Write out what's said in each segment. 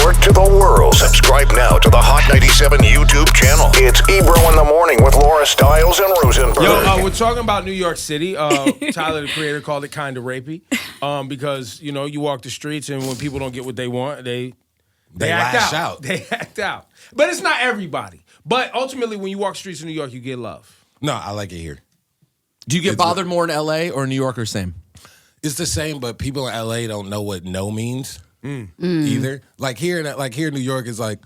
York to the world. Subscribe now to the Hot 97 YouTube channel. It's Ebro in the Morning with Laura Stiles and Rosenberg. Yo, we're talking about New York City. Tyler, the creator, called it kind of rapey because, you know, you walk the streets and when people don't get what they want, they act out. They act out. But it's not everybody. But ultimately, when you walk streets in New York, you get love. No, I like it here. Do you get bothered more in L.A. or New York or same? It's the same, but people in L.A. don't know what no means either. Like here in New York, it's like,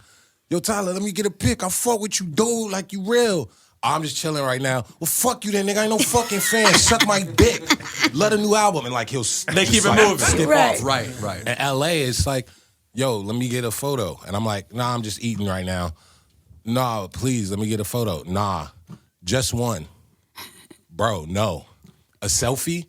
yo, Tyler, let me get a pic. I fuck with you, dude, like you real. I'm just chilling right now. Well, fuck you then, nigga. I ain't no fucking fan. Suck my dick. Let a new album. And like They keep it moving. Skip Right. off. Right. In L.A., it's like, yo, let me get a photo. And I'm like, nah, I'm just eating right now. Nah, please, let me get a photo. Nah, just one. Bro, no. A selfie?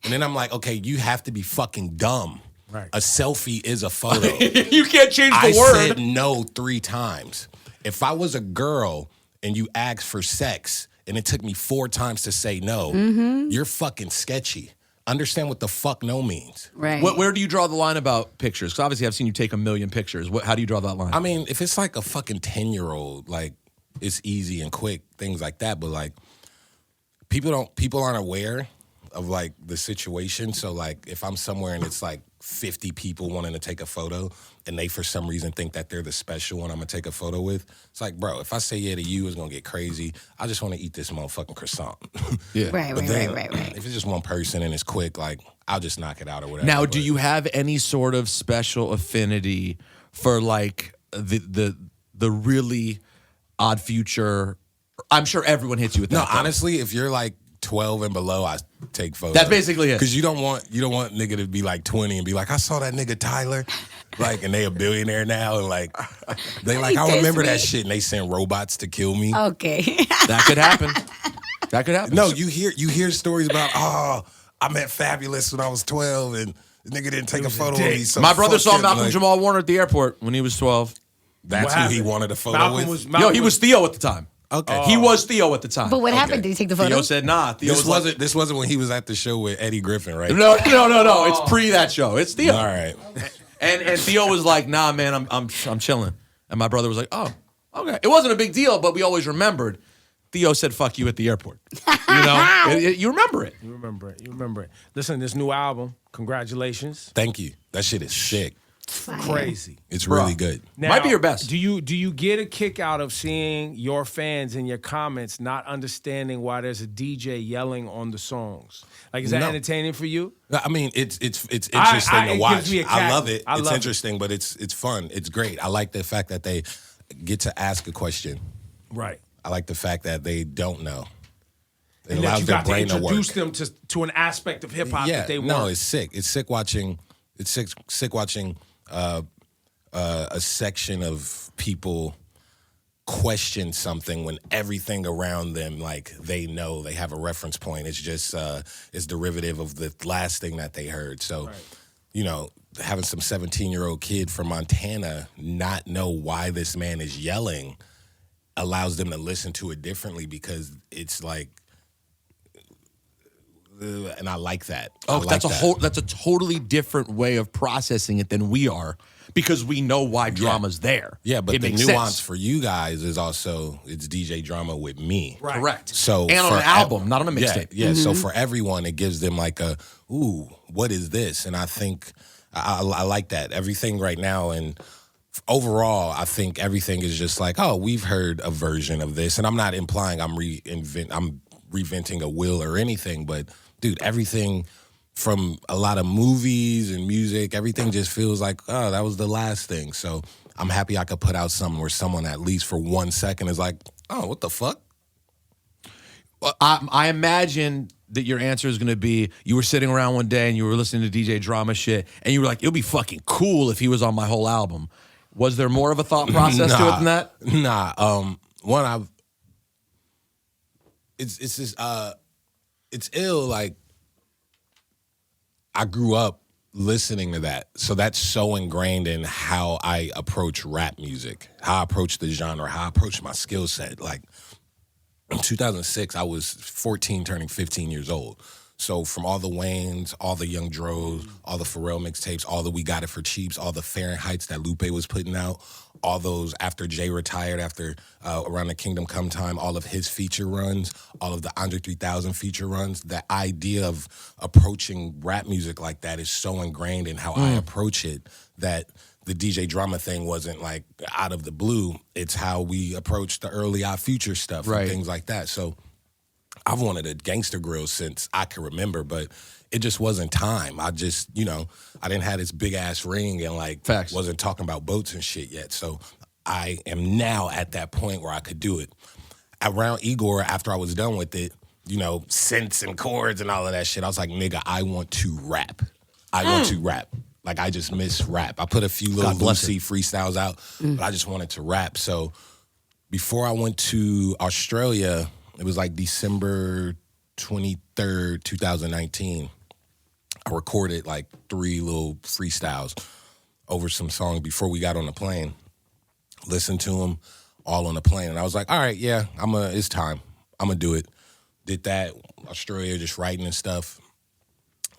And then I'm like, okay, you have to be fucking dumb. Right. A selfie is a photo. You can't change the I word. said no 3 times. If I was a girl and you asked for sex and it took me 4 times to say no, you're fucking sketchy. Understand what the fuck no means. Right. Where do you draw the line about pictures? Because obviously I've seen you take 1 million pictures. How do you draw that line? I mean, if it's like a fucking 10-year-old, like it's easy and quick, things like that. But like people aren't aware of like the situation. So like if I'm somewhere and it's like 50 people wanting to take a photo and they for some reason think that they're the special one I'm gonna take a photo with, it's like, bro, if I say yeah to you, it's gonna get crazy. I just want to eat this motherfucking croissant. Yeah. Right. If it's just one person and it's quick, like I'll just knock it out or whatever. Now, do you have any sort of special affinity for like the really Odd Future? I'm sure everyone hits you with that. No, though. honestly, if you're like 12 and below, I take photos. That's basically it. Because you don't want nigga to be like 20 and be like, I saw that nigga Tyler, like, and they a billionaire now, and like they like, I remember that shit, and they send robots to kill me. Okay. That could happen. That could happen. No, you hear stories about, I met Fabulous when I was 12, and the nigga didn't take a photo of me. So my brother fuck saw him, Malcolm like, Jamal Warner at the airport when he was 12. That's who he wanted a photo with. He was Theo at the time. Okay. He was Theo at the time. But what happened? Did he take the photo? Theo said, nah. Theo This wasn't when he was at the show with Eddie Griffin, right? No. It's pre that show. It's Theo. All right. And Theo was like, nah, man, I'm chilling. And my brother was like, oh, okay. It wasn't a big deal, but we always remembered. Theo said, fuck you at the airport. You know? You remember it. You remember it. Listen, this new album, congratulations. Thank you. That shit is sick. Crazy. It's really good. Now, might be your best. Do you get a kick out of seeing your fans in your comments not understanding why there's a DJ yelling on the songs? Like, is that entertaining for you? I mean, it's interesting to it watch. gives me a I love it. I It's love interesting, but it's fun. It's great. I like the fact that they get to ask a question. Right. I like the fact that they don't know. It And that allows you their got to brain to work. introduce them to an aspect of hip hop that they want. No, it's sick. It's sick watching. It's sick watching a section of people question something when everything around them, like, they know, they have a reference point. It's just it's derivative of the last thing that they heard. So, you know, having some 17-year-old kid from Montana not know why this man is yelling allows them to listen to it differently because it's like, and I like that. Oh, that's a totally different way of processing it than we are because we know why drama's there. Yeah, but it the makes nuance sense. for you guys is also it's DJ drama with me. Right. Correct. So and on an album, not on a mixtape. Yeah. So for everyone, it gives them like a, ooh, what is this? And I think I like that. Everything right now and overall, I think everything is just like, oh, we've heard a version of this, and I'm not implying I'm reinventing a wheel or anything, but dude, everything from a lot of movies and music, everything just feels like, oh, that was the last thing. So I'm happy I could put out something where someone at least for 1 second is like, oh, what the fuck? Well, I imagine that your answer is going to be you were sitting around one day and you were listening to DJ Drama shit, and you were like, it would be fucking cool if he was on my whole album. Was there more of a thought process to it than that? Nah. It's ill. Like, I grew up listening to that, so that's so ingrained in how I approach rap music, how I approach the genre, how I approach my skill set. Like, in 2006, I was 14, turning 15 years old. So from all the Waynes, all the Young Dros, all the Pharrell mixtapes, all the We Got It for Cheaps, all the Fahrenheits that Lupe was putting out, all those after Jay retired, after around the Kingdom Come time, all of his feature runs, all of the Andre 3000 feature runs, the idea of approaching rap music like that is so ingrained in how I approach it that the DJ Drama thing wasn't like out of the blue. It's how we approached the early Odd Future stuff and things like that. So I've wanted a gangster grill since I can remember, but it just wasn't time. I just, I didn't have this big ass ring and wasn't talking about boats and shit yet. So I am now at that point where I could do it. Around Igor, after I was done with it, synths and chords and all of that shit, I was like, nigga, I want to rap. I want to rap. Like, I just miss rap. I put a few little Lucy freestyles out, but I just wanted to rap. So before I went to Australia, it was like December 23rd, 2019. I recorded like 3 little freestyles over some songs before we got on the plane. Listened to them all on the plane. And I was like, all right, yeah, it's time. I'm going to do it. Did that, Australia, just writing and stuff.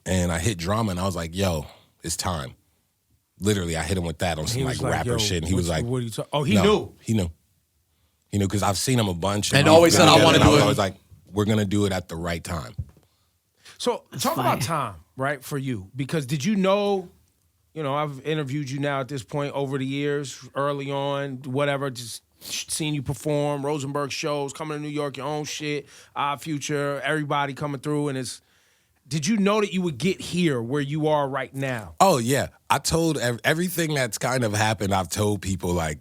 And I hit Drama and I was like, yo, it's time. Literally, I hit him with that on some like rapper shit. And he was like, what are you talking? Knew. He knew. Because I've seen him a bunch. And always said, I want to do it. I was like, we're going to do it at the right time. So talk about time, right, for you. Because did you know, I've interviewed you now at this point over the years, early on, whatever, just seeing you perform, Rosenberg shows, coming to New York, your own shit, Odd Future, everybody coming through. And did you know that you would get here where you are right now? Oh, yeah. I told everything that's kind of happened, I've told people like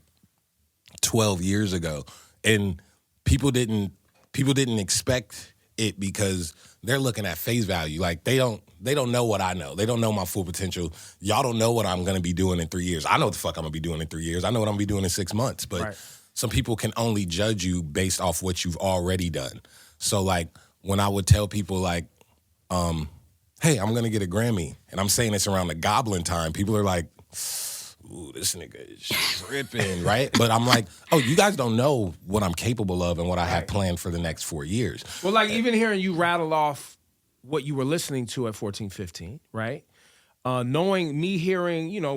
12 years ago, and people didn't expect it because they're looking at face value. Like they don't know what I know. They don't know my full potential. Y'all don't know what I'm gonna be doing in 3 years. I know what the fuck I'm gonna be doing in 3 years. I know what I'm gonna be doing in 6 months. But some people can only judge you based off what you've already done. So like when I would tell people like, hey, I'm gonna get a Grammy, and I'm saying this around the Goblin time, people are like, ooh, this nigga is tripping, right? But I'm like, oh, you guys don't know what I'm capable of and what I have planned for the next 4 years. Well, like even hearing you rattle off what you were listening to at 14, 15, right? Hearing,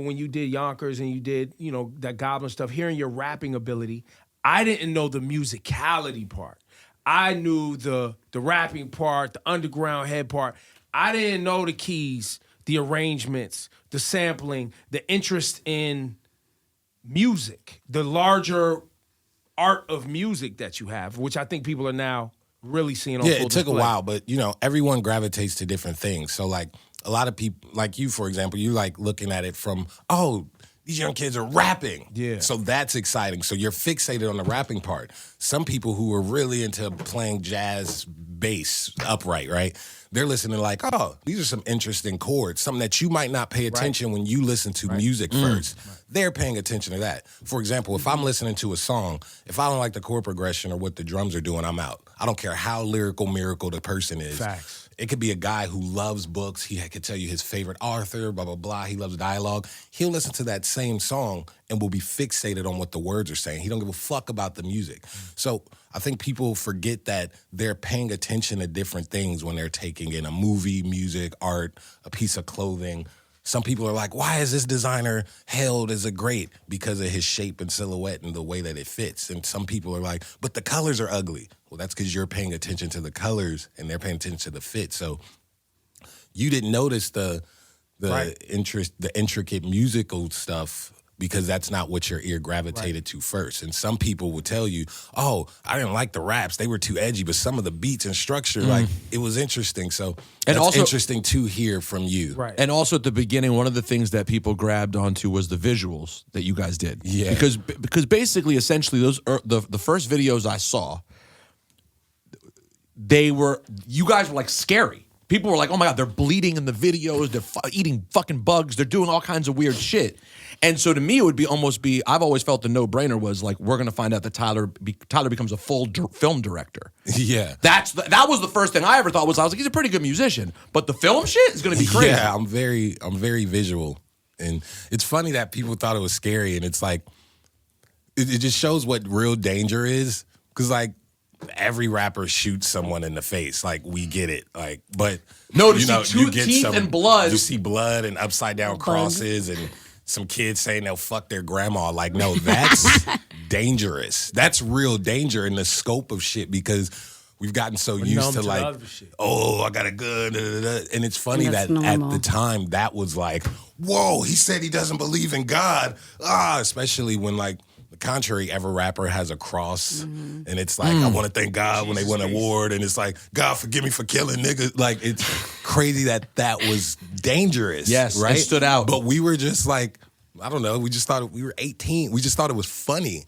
when you did Yonkers and you did, that Goblin stuff, hearing your rapping ability, I didn't know the musicality part. I knew the rapping part, the underground head part. I didn't know the keys, the arrangements, the sampling, the interest in music, the larger art of music that you have, which I think people are now really seeing on full display. It took a while, but, everyone gravitates to different things. So, like, a lot of people, like you, for example, you like looking at it from, oh, these young kids are rapping. Yeah. So that's exciting. So you're fixated on the rapping part. Some people who are really into playing jazz bass upright, right? They're listening like, oh, these are some interesting chords, something that you might not pay attention when you listen to music first. They're paying attention to that. For example, if I'm listening to a song, if I don't like the chord progression or what the drums are doing, I'm out. I don't care how lyrical miracle the person is. Facts. It could be a guy who loves books. He could tell you his favorite author, blah, blah, blah. He loves dialogue. He'll listen to that same song and will be fixated on what the words are saying. He don't give a fuck about the music. So I think people forget that they're paying attention to different things when they're taking in a movie, music, art, a piece of clothing. Some people are like, why is this designer hailed as a great? Because of his shape and silhouette and the way that it fits. And some people are like, but the colors are ugly. Well, that's because you're paying attention to the colors and they're paying attention to the fit. So you didn't notice the intricate musical stuff because that's not what your ear gravitated to first. And some people will tell you, oh, I didn't like the raps. They were too edgy, but some of the beats and structure, like, it was interesting. So that's also interesting to hear from you. Right. And also at the beginning, one of the things that people grabbed onto was the visuals that you guys did. Yeah. Because basically, essentially, those the first videos I saw, you guys were like scary. People were like, oh my God, they're bleeding in the videos. They're eating fucking bugs. They're doing all kinds of weird shit. And so to me, it would be I've always felt the no-brainer was like, we're going to find out that Tyler becomes a full film director. Yeah. That was the first thing I ever thought I was like, he's a pretty good musician. But the film shit is going to be crazy. Yeah, I'm very visual. And it's funny that people thought it was scary. And it's like, it just shows what real danger is. Because like, every rapper shoots someone in the face. Like, we get it. Like, but no, you get teeth and blood. You see blood and upside down crosses and some kids saying they'll fuck their grandma. Like, no, that's dangerous. That's real danger in the scope of shit, because we've gotten so used to like, oh, I got a gun, and it's funny that normal. At the time that was like, whoa, he said he doesn't believe in God. Especially when like the contrary ever rapper has a cross, and it's like, I want to thank God when they win an award, and it's like, God forgive me for killing niggas. Like, it's crazy that was dangerous. Yes, right? It stood out. But we were just like, I don't know. We just thought we were 18. We just thought it was funny.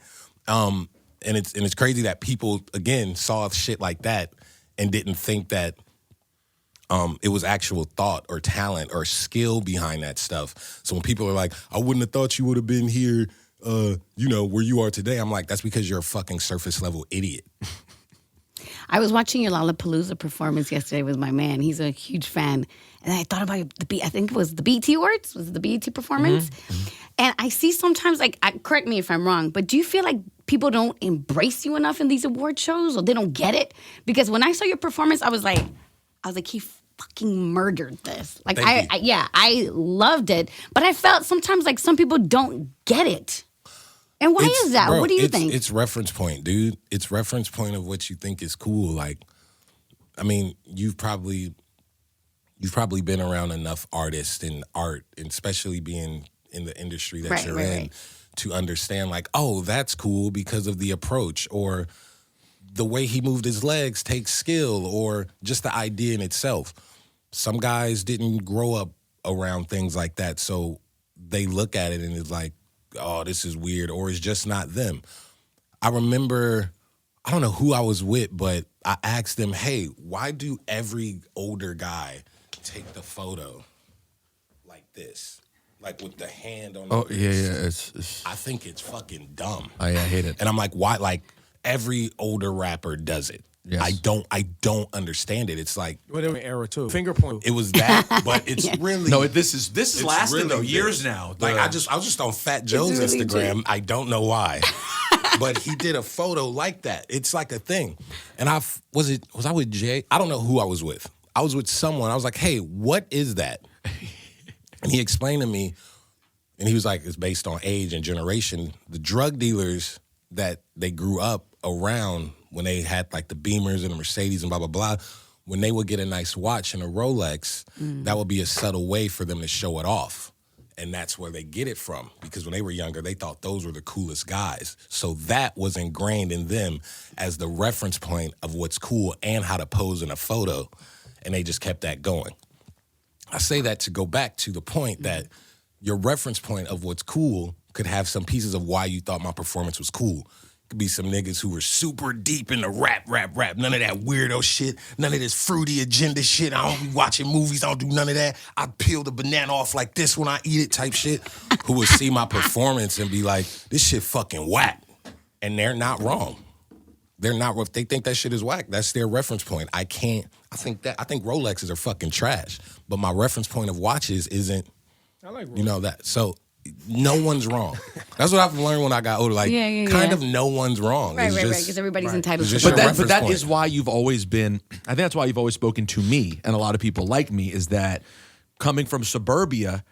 And it's crazy that people, again, saw shit like that and didn't think that it was actual thought or talent or skill behind that stuff. So when people are like, I wouldn't have thought you would have been here, where you are today, I'm like, that's because you're a fucking surface level idiot. I was watching your Lollapalooza performance yesterday with my man. He's a huge fan. And I thought about I think it was the BET Awards, was it the BET performance? And I see sometimes, like, correct me if I'm wrong, but do you feel like people don't embrace you enough in these award shows, or they don't get it? Because when I saw your performance, I was like, he fucking murdered this. Like, I loved it, but I felt sometimes like some people don't get it. And why is that? Bro, what do you think? It's reference point, dude. It's reference point of what you think is cool. Like, I mean, you've probably been around enough artists and art, and especially being in the industry that you're in, to understand like, oh, that's cool because of the approach, or the way he moved his legs takes skill, or just the idea in itself. Some guys didn't grow up around things like that, so they look at it and it's like, oh, this is weird, or it's just not them. I remember, I don't know who I was with, but I asked them, hey, why do every older guy take the photo like this? Like with the hand on the wrist. It's I think it's fucking dumb. I hate it. And I'm like, why? Like, every older rapper does it. Yes. I don't understand it. It's like, whatever era too. Finger point. It was that, but it's really no. This is lasting really though years now. Like, I was just on Fat Joe's really Instagram. I don't know why, but he did a photo like that. It's like a thing. And was I with Jay? I don't know who I was with. I was with someone. I was like, hey, what is that? And he explained to me, and he was like, it's based on age and generation. The drug dealers that they grew up around, when they had like the Beamers and the Mercedes and blah, blah, blah, when they would get a nice watch and a Rolex, that would be a subtle way for them to show it off. And that's where they get it from. Because when they were younger, they thought those were the coolest guys. So that was ingrained in them as the reference point of what's cool and how to pose in a photo. And they just kept that going. I say that to go back to the point that your reference point of what's cool could have some pieces of why you thought my performance was cool. Could be some niggas who were super deep in the rap. None of that weirdo shit. None of this fruity agenda shit. I don't be watching movies. I don't do none of that. I peel the banana off like this when I eat it type shit. Who would see my performance and be like, this shit fucking whack. And they're not wrong. They're not. If they think that shit is whack, that's their reference point. I think Rolexes are fucking trash. But my reference point of watches isn't, I like Rolex. You know that. So no one's wrong. That's what I've learned when I got older. Like, kind of no one's wrong. Right, because everybody's entitled to but that is why you've always been, I think that's why you've always spoken to me and a lot of people like me, is that coming from suburbia,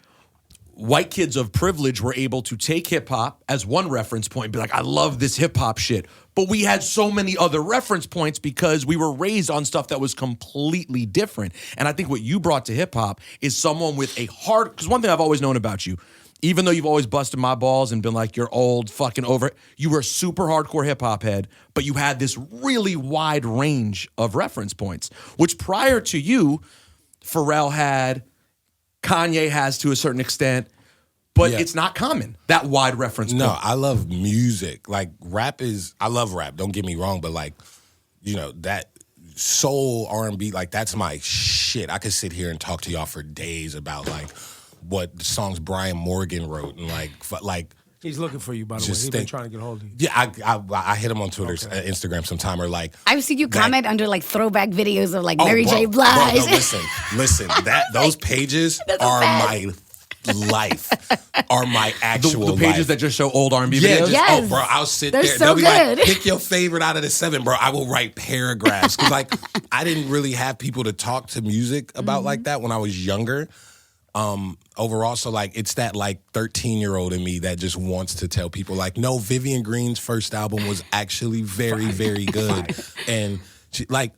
white kids of privilege were able to take hip-hop as one reference point and be like, I love this hip-hop shit. But we had so many other reference points because we were raised on stuff that was completely different. And I think what you brought to hip-hop is someone with a hard... Because one thing I've always known about you, even though you've always busted my balls and been like, you're old, fucking over it, you were a super hardcore hip-hop head, but you had this really wide range of reference points, which prior to you, Pharrell had... Kanye has to a certain extent, but it's not common, that wide reference point. No, I love music. Like, I love rap, don't get me wrong, but like, that soul, R&B, like, that's my shit. I could sit here and talk to y'all for days about like what the songs Brian Morgan wrote and like he's looking for you, by the way. He's been trying to get a hold of you. Yeah, I hit him on Twitter, Instagram sometime, or like... I've seen you comment under like throwback videos of like Mary J. Blige. Bro, no, listen, those pages are my life are my actual the pages life. that just show old R&B Yeah, videos. just, Yes. oh, bro, I'll sit They're there. so They'll be good. like, pick your favorite out of the 7, bro. I will write paragraphs. Because, like, I didn't really have people to talk to music about like that when I was younger. Overall, so, like, it's that, like, 13-year-old in me that just wants to tell people, like, no, Vivian Green's first album was actually very, very good. And, she, like,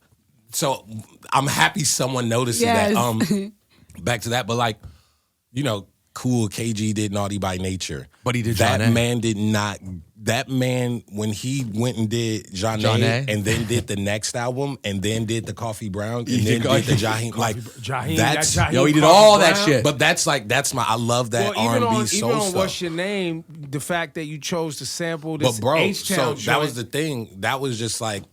so I'm happy someone notices Yes. that. Back to that, but, like, you know, cool, KG did Naughty by Nature. But he did That Jeanne. man did not. That man, when he went and did Jeanne and then did the next album and then did the Coffee Brown and then did the Jaheim, like, Jaheim, that's, that Jaheim Yo, he did Coffee all that Brown. shit. but that's like, that's my, I love that Well, even R&B on, soul even on stuff. What's Your Name, the fact that you chose to sample this But bro, H-Town so that was the thing. That was just like,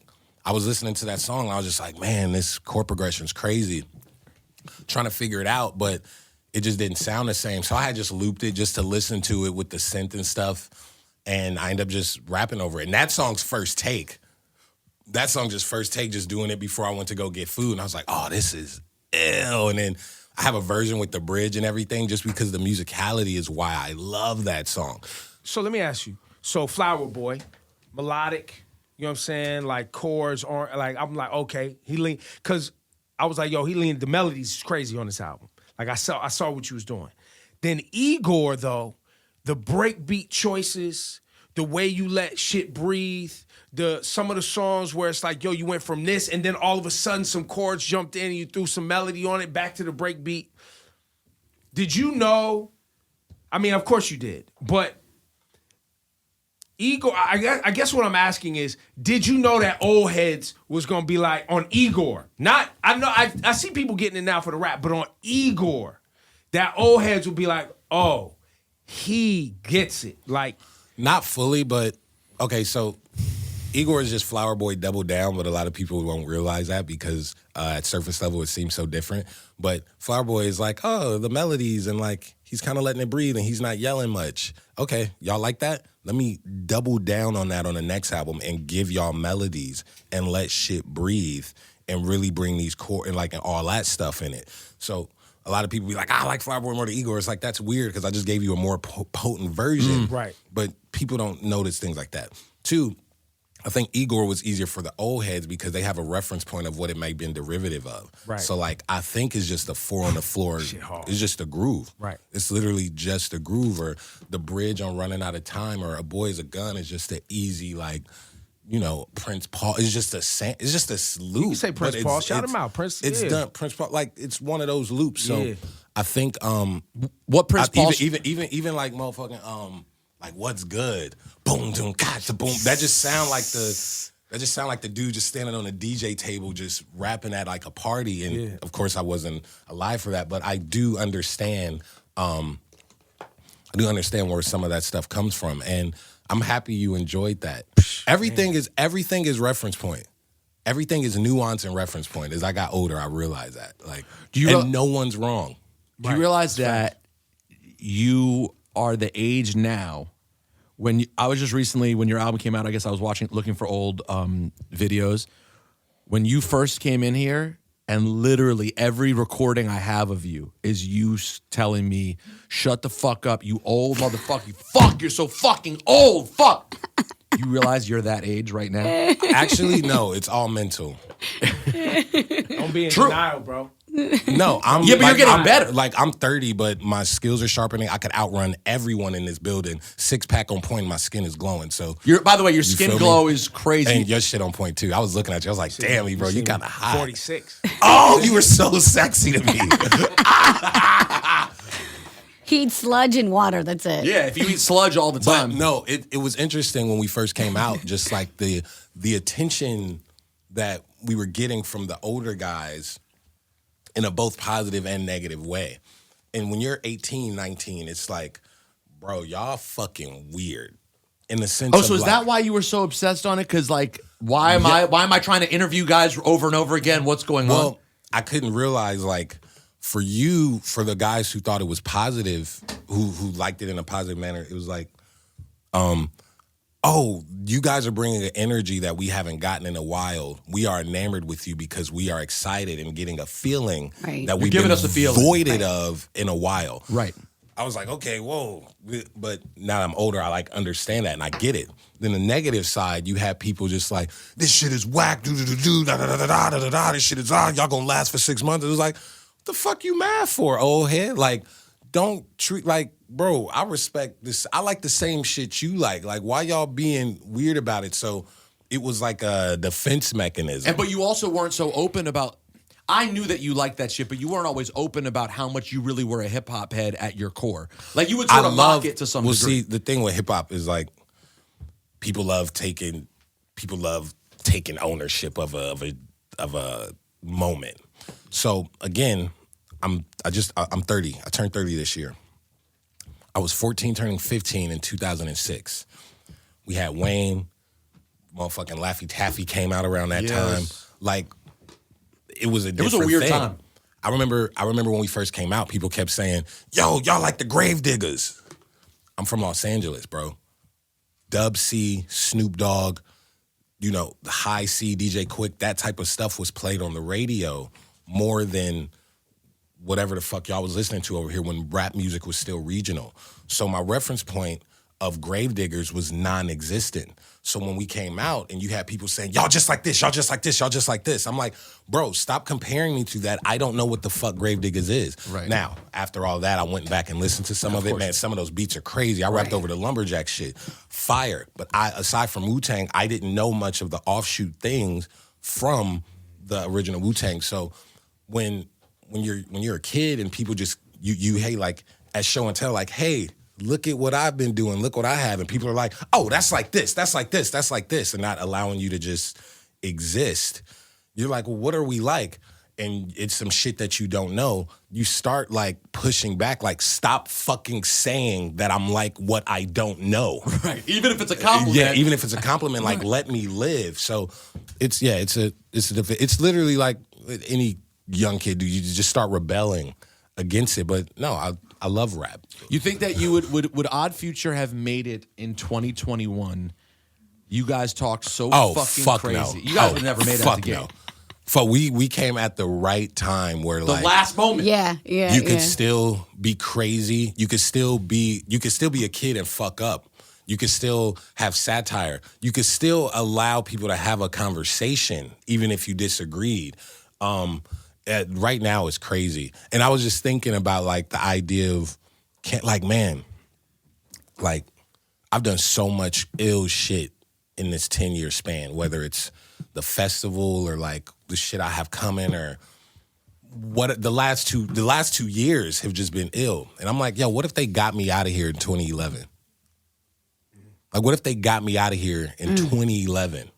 I was listening to that song and I was just like, man, this chord progression's crazy. Trying to figure it out, but it just didn't sound the same. So I had just looped it just to listen to it with the synth and stuff. And I ended up just rapping over it. And that song's first take. That song just first take, just doing it before I went to go get food. And I was like, oh, this is ill. And then I have a version with the bridge and everything just because the musicality is why I love that song. So let me ask you. So Flower Boy, melodic, you know what I'm saying? Like chords aren't, like, I'm like, okay, he leaned, because I was like, yo, he leaned, the melodies is crazy on this album. Like I saw what you was doing. Then Igor, though, the breakbeat choices, the way you let shit breathe, some of the songs where it's like, yo, you went from this and then all of a sudden some chords jumped in and you threw some melody on it, back to the breakbeat. Did you know? I mean, of course you did, but Igor, I guess what I'm asking is, did you know that Old Heads was gonna be like on Igor? Not, I know, I see people getting it now for the rap, but on Igor, that Old Heads would be like, oh, he gets it. Like, Not fully, but okay, so Igor is just Flower Boy double down, but a lot of people won't realize that because at surface level it seems so different. But Flower Boy is like, oh, the melodies and like he's kind of letting it breathe and he's not yelling much. Okay, y'all like that? Let me double down on that on the next album and give y'all melodies and let shit breathe and really bring these chords and like and all that stuff in it. So a lot of people be like, I like Flower Boy more than Igor. It's like, that's weird because I just gave you a more potent version. Right. But people don't notice things like that. 2, I think Igor was easier for the old heads because they have a reference point of what it may have been derivative of. Right. So like, I think it's just a 4 on the floor. Shit hard. It's just a groove. Right. It's literally just a groove, or the bridge on Running Out of Time, or A Boy Is a Gun is just an easy, like, you know, Prince Paul. It's just a loop. you can say Prince but Paul, shout him out. Prince, It's yeah. done. Prince Paul, like, it's one of those loops. So Yeah. I think What Prince Paul? even like motherfucking like What's Good, boom, boom, gotcha, boom. That just sound like the dude just standing on a DJ table just rapping at like a party. And of course I wasn't alive for that, but I do understand where some of that stuff comes from. And I'm happy you enjoyed that. Everything is reference point. Everything is nuance and reference point. As I got older, I realized that. Like, no one's wrong. Do you realize that you are the age now? I was just recently, when your album came out, I guess I was looking for old videos. When you first came in here, and literally every recording I have of you is you telling me, shut the fuck up, you old motherfucker. You fuck, you're so fucking old, fuck. You realize you're that age right now? Actually, no, it's all mental. Don't be in denial, bro. No, I'm Yeah, but you're getting better. Like, I'm 30, but my skills are sharpening. I could outrun everyone in this building. 6-pack on point, my skin is glowing. So, By the way, your skin feel me? glow is crazy. And your shit on point too. I was looking at you. I was like, damn, bro, you kind of hot. 46. Oh, you were so sexy to me. Heat, sludge, and water. That's it. Yeah, if you eat sludge all the But time. no, it was interesting when we first came out, just like the attention that we were getting from the older guys in a both positive and negative way. And when you're 18, 19, it's like, bro, y'all fucking weird. In the sense of So is that why you were so obsessed on it? Because like, why am I trying to interview guys over and over again? What's going on? Well, I couldn't realize, like, for the guys who thought it was positive, who liked it in a positive manner, it was like, oh, you guys are bringing an energy that we haven't gotten in a while. We are enamored with you because we are excited and getting a feeling Right. that we've giving been us a feeling. voided of in a while. Right. I was like, okay, whoa. But now that I'm older, I like understand that and I get it. Then the negative side, you have people just like, this shit is whack, da-da-da-da-da-da-da-da-da, this shit is, y'all gonna last for 6 months. It was like, what the fuck you mad for, old head? Like, don't treat, like, bro, I respect this. I like the same shit you like. Like, why y'all being weird about it? So it was like a defense mechanism. But you also weren't so open about, I knew that you liked that shit, but you weren't always open about how much you really were a hip hop head at your core. Like you would sort of mock it to some degree. See, the thing with hip hop is like people love taking ownership of a moment. So again, I'm 30. I turned 30 this year. I was 14 turning 15 in 2006. We had Wayne, motherfucking Laffy Taffy came out around that time. Like, it was a different weird thing. time. I remember when we first came out, people kept saying, yo, y'all like the Grave Diggers. I'm from Los Angeles, bro. Dub C, Snoop Dogg, you know, High C, DJ Quick, that type of stuff was played on the radio more than whatever the fuck y'all was listening to over here when rap music was still regional. So my reference point of Grave Diggers was non-existent. So when we came out and you had people saying, y'all just like this, y'all just like this, y'all just like this. I'm like, bro, stop comparing me to that. I don't know what the fuck Grave Diggers is. Right. Now, after all that, I went back and listened to some of it. Man, some of those beats are crazy. I rapped over the Lumberjack shit. Fire. But aside from Wu-Tang, I didn't know much of the offshoot things from the original Wu-Tang. So when you're a kid and people just, you hey, like, at show and tell, like, hey, look at what I've been doing. Look what I have. And people are like, oh, that's like this. That's like this. That's like this. And not allowing you to just exist. You're like, well, what are we like? And it's some shit that you don't know. You start like pushing back, like stop fucking saying that I'm like what I don't know. Right. Even if it's a compliment. Yeah, even if it's a compliment, like let me live. So it's literally like any young kid, you just start rebelling against it. But no, I love rap. You think that you would Odd Future have made it in 2021? You guys talked so fuck crazy. No. You guys would have never made it out the gate. No. Fuck, we came at the right time where the like last moment. Yeah. You could still be crazy. You could still be a kid and fuck up. You could still have satire. You could still allow people to have a conversation, even if you disagreed. Right now it's crazy. And I was just thinking about like the idea of man, like I've done so much ill shit in this 10-year span, whether it's the festival or like the shit I have coming or what the last 2 years have just been ill. And I'm like, yo, what if they got me out of here in 2011? Like what if they got me out of here in 2011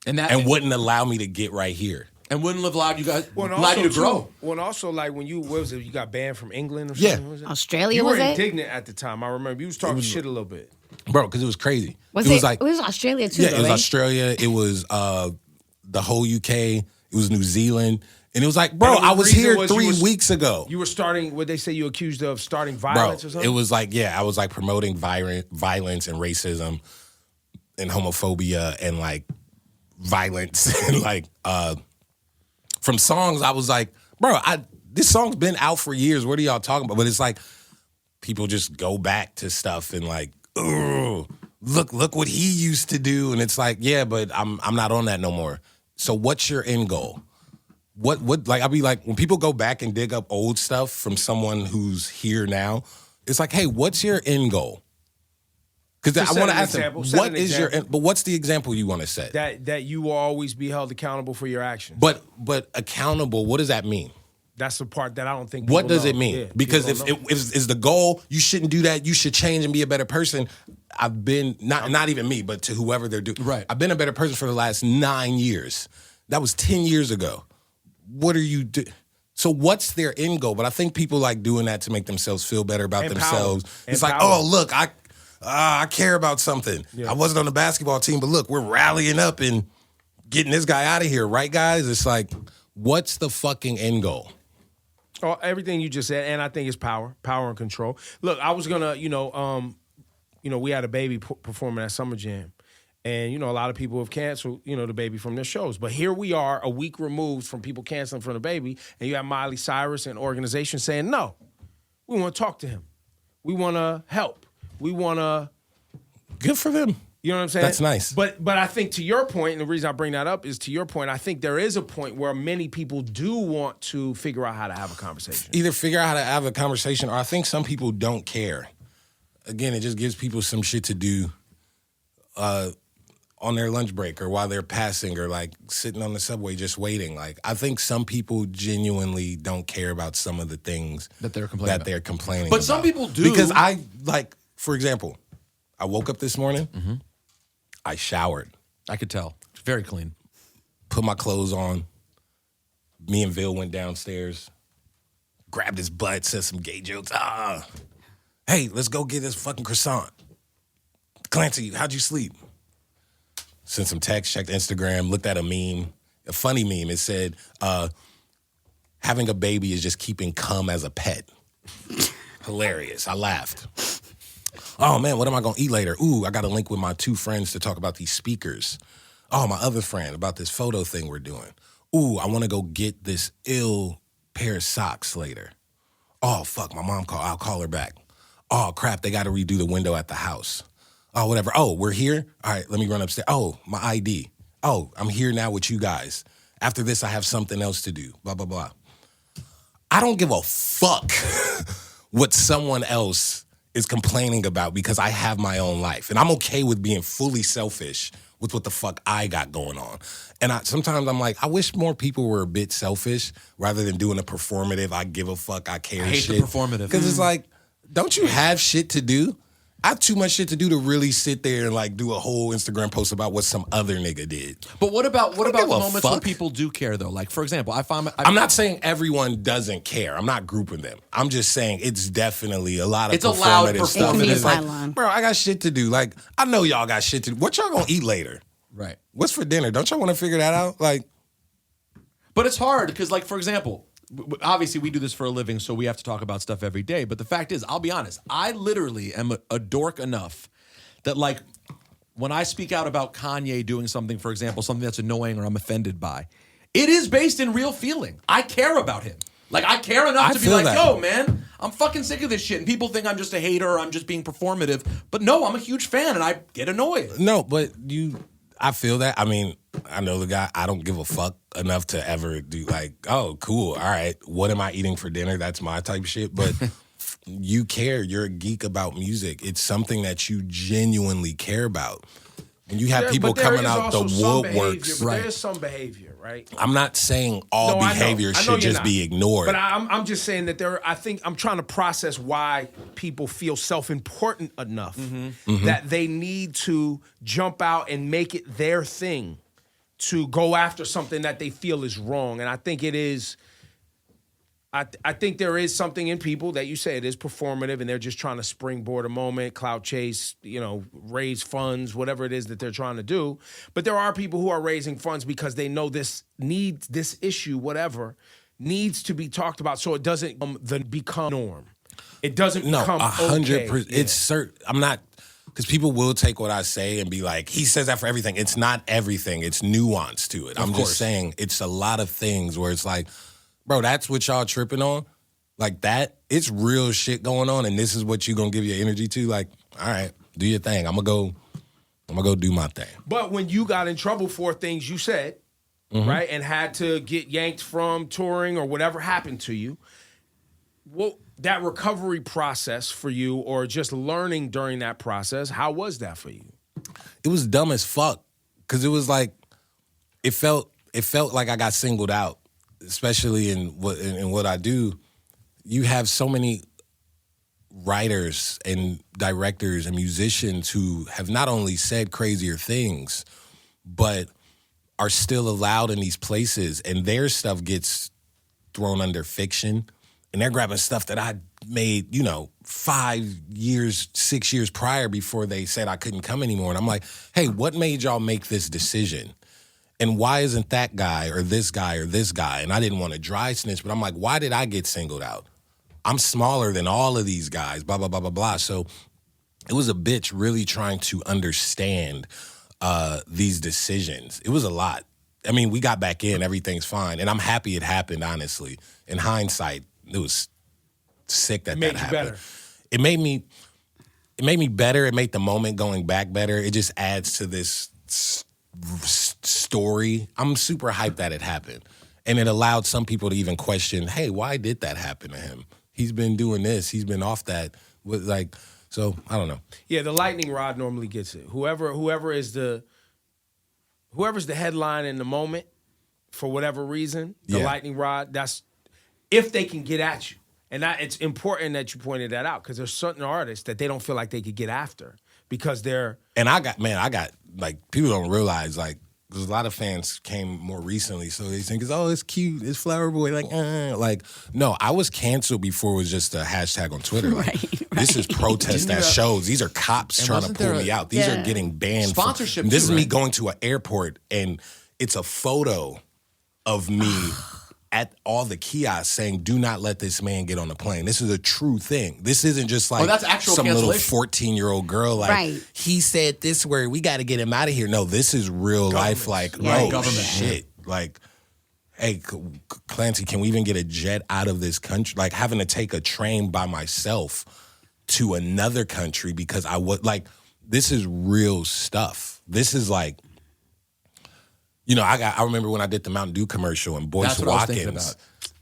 and wouldn't allow me to get right here? And wouldn't have allowed you guys, allowed you to grow. Well, and also, like, when you got banned from England or Yeah. something? Was it? Australia, you was were it? indignant at the time. I remember. You was talking shit a little bit. Bro, because it was crazy. It was Australia too, yeah, though, it was right? Australia. It was the whole UK. It was New Zealand. And it was like, bro, I was here 3 weeks ago. You were starting, what they say you accused of starting violence or something? It was like, yeah, I was like promoting violence and racism and homophobia and like violence and like from songs I was like, bro, this song's been out for years. What are y'all talking about? But it's like people just go back to stuff and like, oh, look what he used to do. And it's like, yeah, but I'm not on that no more. So what's your end goal? What like I'll be like when people go back and dig up old stuff from someone who's here now, it's like, hey, what's your end goal? Because I want to ask them, what is your end, but what's the example you want to set? That you will always be held accountable for your actions. But accountable, what does that mean? That's the part that I don't think. What does it mean? Yeah, because if is the goal, you shouldn't do that. You should change and be a better person. I've been not even me, but to whoever they're doing. Right. I've been a better person for the last 9 years. That was 10 years ago. What are you doing? So what's their end goal? But I think people like doing that to make themselves feel better about themselves. It's like, oh, look, I care about something. Yeah. I wasn't on the basketball team, but look, we're rallying up and getting this guy out of here, right, guys? It's like, what's the fucking end goal? Oh, everything you just said, and I think it's power and control. Look, I was gonna, we had a baby performing at Summer Jam. And, a lot of people have canceled, the baby from their shows. But here we are a week removed from people canceling from the baby, and you have Miley Cyrus and organizations saying, no, we want to talk to him. We want to help. We want to. Good for them. You know what I'm saying? That's nice. But I think to your point, and the reason I bring that up is to your point, I think there is a point where many people do want to figure out how to have a conversation. Either figure out how to have a conversation, or I think some people don't care. Again, it just gives people some shit to do on their lunch break or while they're passing or like sitting on the subway just waiting. Like, I think some people genuinely don't care about some of the things that they're complaining But about. some people do. Because I, like, for example, I woke up this morning, I showered. I could tell. Very clean. Put my clothes on. Me and Vil went downstairs, grabbed his butt, said some gay jokes. Hey, let's go get this fucking croissant. Clancy, how'd you sleep? Sent some text, checked Instagram, looked at a meme, a funny meme. It said, having a baby is just keeping cum as a pet. Hilarious. I laughed. Oh, man, what am I going to eat later? Ooh, I got a link with my 2 friends to talk about these speakers. Oh, my other friend about this photo thing we're doing. Ooh, I want to go get this ill pair of socks later. Oh, fuck, my mom called. I'll call her back. Oh, crap, they got to redo the window at the house. Oh, whatever. Oh, we're here? All right, let me run upstairs. Oh, my ID. Oh, I'm here now with you guys. After this, I have something else to do. Blah, blah, blah. I don't give a fuck what someone else is complaining about because I have my own life. And I'm okay with being fully selfish with what the fuck I got going on. And sometimes I'm like, I wish more people were a bit selfish rather than doing a performative, I give a fuck, I care shit. I hate the performative. Because it's like, don't you have shit to do? I have too much shit to do to really sit there and like do a whole Instagram post about what some other nigga did. But what about give the a moments when fuck. people do care though? Like, for example, I'm not saying everyone doesn't care. I'm not grouping them. I'm just saying it's definitely a lot of It's a loud performative stuff. It can be And it's like, sideline. bro, I got shit to do. Like, I know y'all got shit to do. What y'all gonna eat later? right. What's for dinner? Don't y'all want to figure that out? Like, But it's hard because, like, for example, obviously we do this for a living, so we have to talk about stuff every day. But the fact is, I'll be honest, I literally am a dork enough that, like, when I speak out about Kanye doing something, for example, something that's annoying or I'm offended by, it is based in real feeling. I care about him. Like, I care enough to be feel like, that. yo, man, I'm fucking sick of this shit. And people think I'm just a hater or I'm just being performative. But no, I'm a huge fan and I get annoyed. no, but I feel that. I mean, I know the guy, I don't give a fuck enough to ever do like, oh, cool, all right, what am I eating for dinner? That's my type of shit. But you care. You're a geek about music. It's something that you genuinely care about. And you have people coming out the woodworks. Right. There is some behavior, right? I'm not saying all No, I know. behavior I know should you're just not. be ignored. But I'm just saying that I think I'm trying to process why people feel self-important enough that they need to jump out and make it their thing to go after something that they feel is wrong. And I think it is. I think there is something in people that you say it is performative and they're just trying to springboard a moment, clout chase, raise funds, whatever it is that they're trying to do. But there are people who are raising funds because they know this issue, whatever, needs to be talked about so it doesn't become norm. It doesn't become 100%. okay. It's certain. I'm not, because people will take what I say and be like, he says that for everything. It's not everything. It's nuance to it. I'm just saying it's a lot of things where it's like, bro, that's what y'all tripping on? Like that? It's real shit going on and this is what you gonna give your energy to? Like, all right, do your thing. I'm gonna go do my thing. But when you got in trouble for things you said, right, and had to get yanked from touring or whatever happened to you, that recovery process for you or just learning during that process, how was that for you? It was dumb as fuck. Cause it was like, it felt like I got singled out. Especially in what I do, you have so many writers and directors and musicians who have not only said crazier things, but are still allowed in these places, and their stuff gets thrown under fiction, and they're grabbing stuff that I made, 5 years, 6 years prior before they said I couldn't come anymore. And I'm like, hey, what made y'all make this decision? And why isn't that guy or this guy or this guy? And I didn't want to dry snitch, but I'm like, why did I get singled out? I'm smaller than all of these guys, blah, blah, blah, blah, blah. So it was a bitch really trying to understand these decisions. It was a lot. I mean, we got back in, everything's fine. And I'm happy it happened, honestly. In hindsight, it was sick that Made that you happened. better. it made me better. It made the moment going back better. It just adds to this story. I'm super hyped that it happened. And it allowed some people to even question, hey, why did that happen to him? He's been doing this. He's been off that. So, I don't know. Yeah, the lightning rod normally gets it. Whoever's the headline in the moment, for whatever reason, the lightning rod, that's if they can get at you. And it's important that you pointed that out because there's certain artists that they don't feel like they could get after because they're... And I got, like, people don't realize, like, because a lot of fans came more recently, so they think, it's cute, it's Flower Boy, no, I was canceled before it was just a hashtag on Twitter. Like, this is protest at shows. These are cops trying to pull me out. These are getting banned. Sponsorship, this is me going to an airport, and it's a photo of me at all the kiosks saying, do not let this man get on the plane. This is a true thing. This isn't just like that's actual some little 14-year-old girl he said this word, we got to get him out of here. No, this is real life. Like, government shit. Like, hey, Clancy, can we even get a jet out of this country? Like, having to take a train by myself to another country because this is real stuff. This is like, I remember when I did the Mountain Dew commercial and Boyce Watkins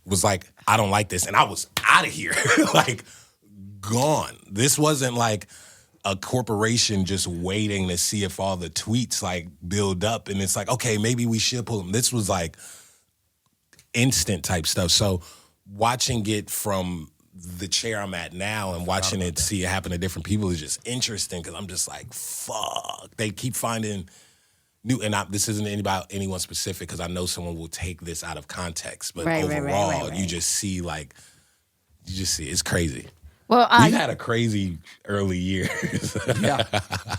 was like, I don't like this. And I was out of here, like gone. This wasn't like a corporation just waiting to see if all the tweets like build up. And it's like, okay, maybe we should pull them. This was like instant type stuff. So watching it from the chair I'm at now and watching it, see it happen to different people is just interesting because I'm just like, fuck. They keep finding... this isn't about anyone specific because I know someone will take this out of context. But overall, you just see it's crazy. Well, we've had a crazy early year. Yeah.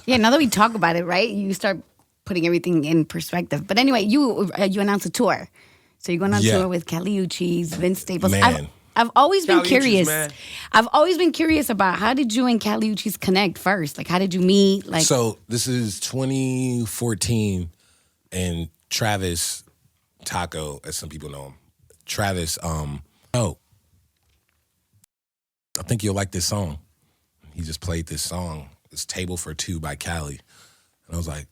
Now that we talk about it, right? You start putting everything in perspective. But anyway, you announced a tour, so you're going on tour with Kali Uchis, Vince Staples. Man. I've always been curious. Uchis, I've always been curious about how did you and Kali Uchis connect first? Like, how did you meet? Like, so this is 2014, and Travis Taco, as some people know him, Travis. I think you'll like this song. He just played this song. It's "Table for Two" by Kali, and I was like,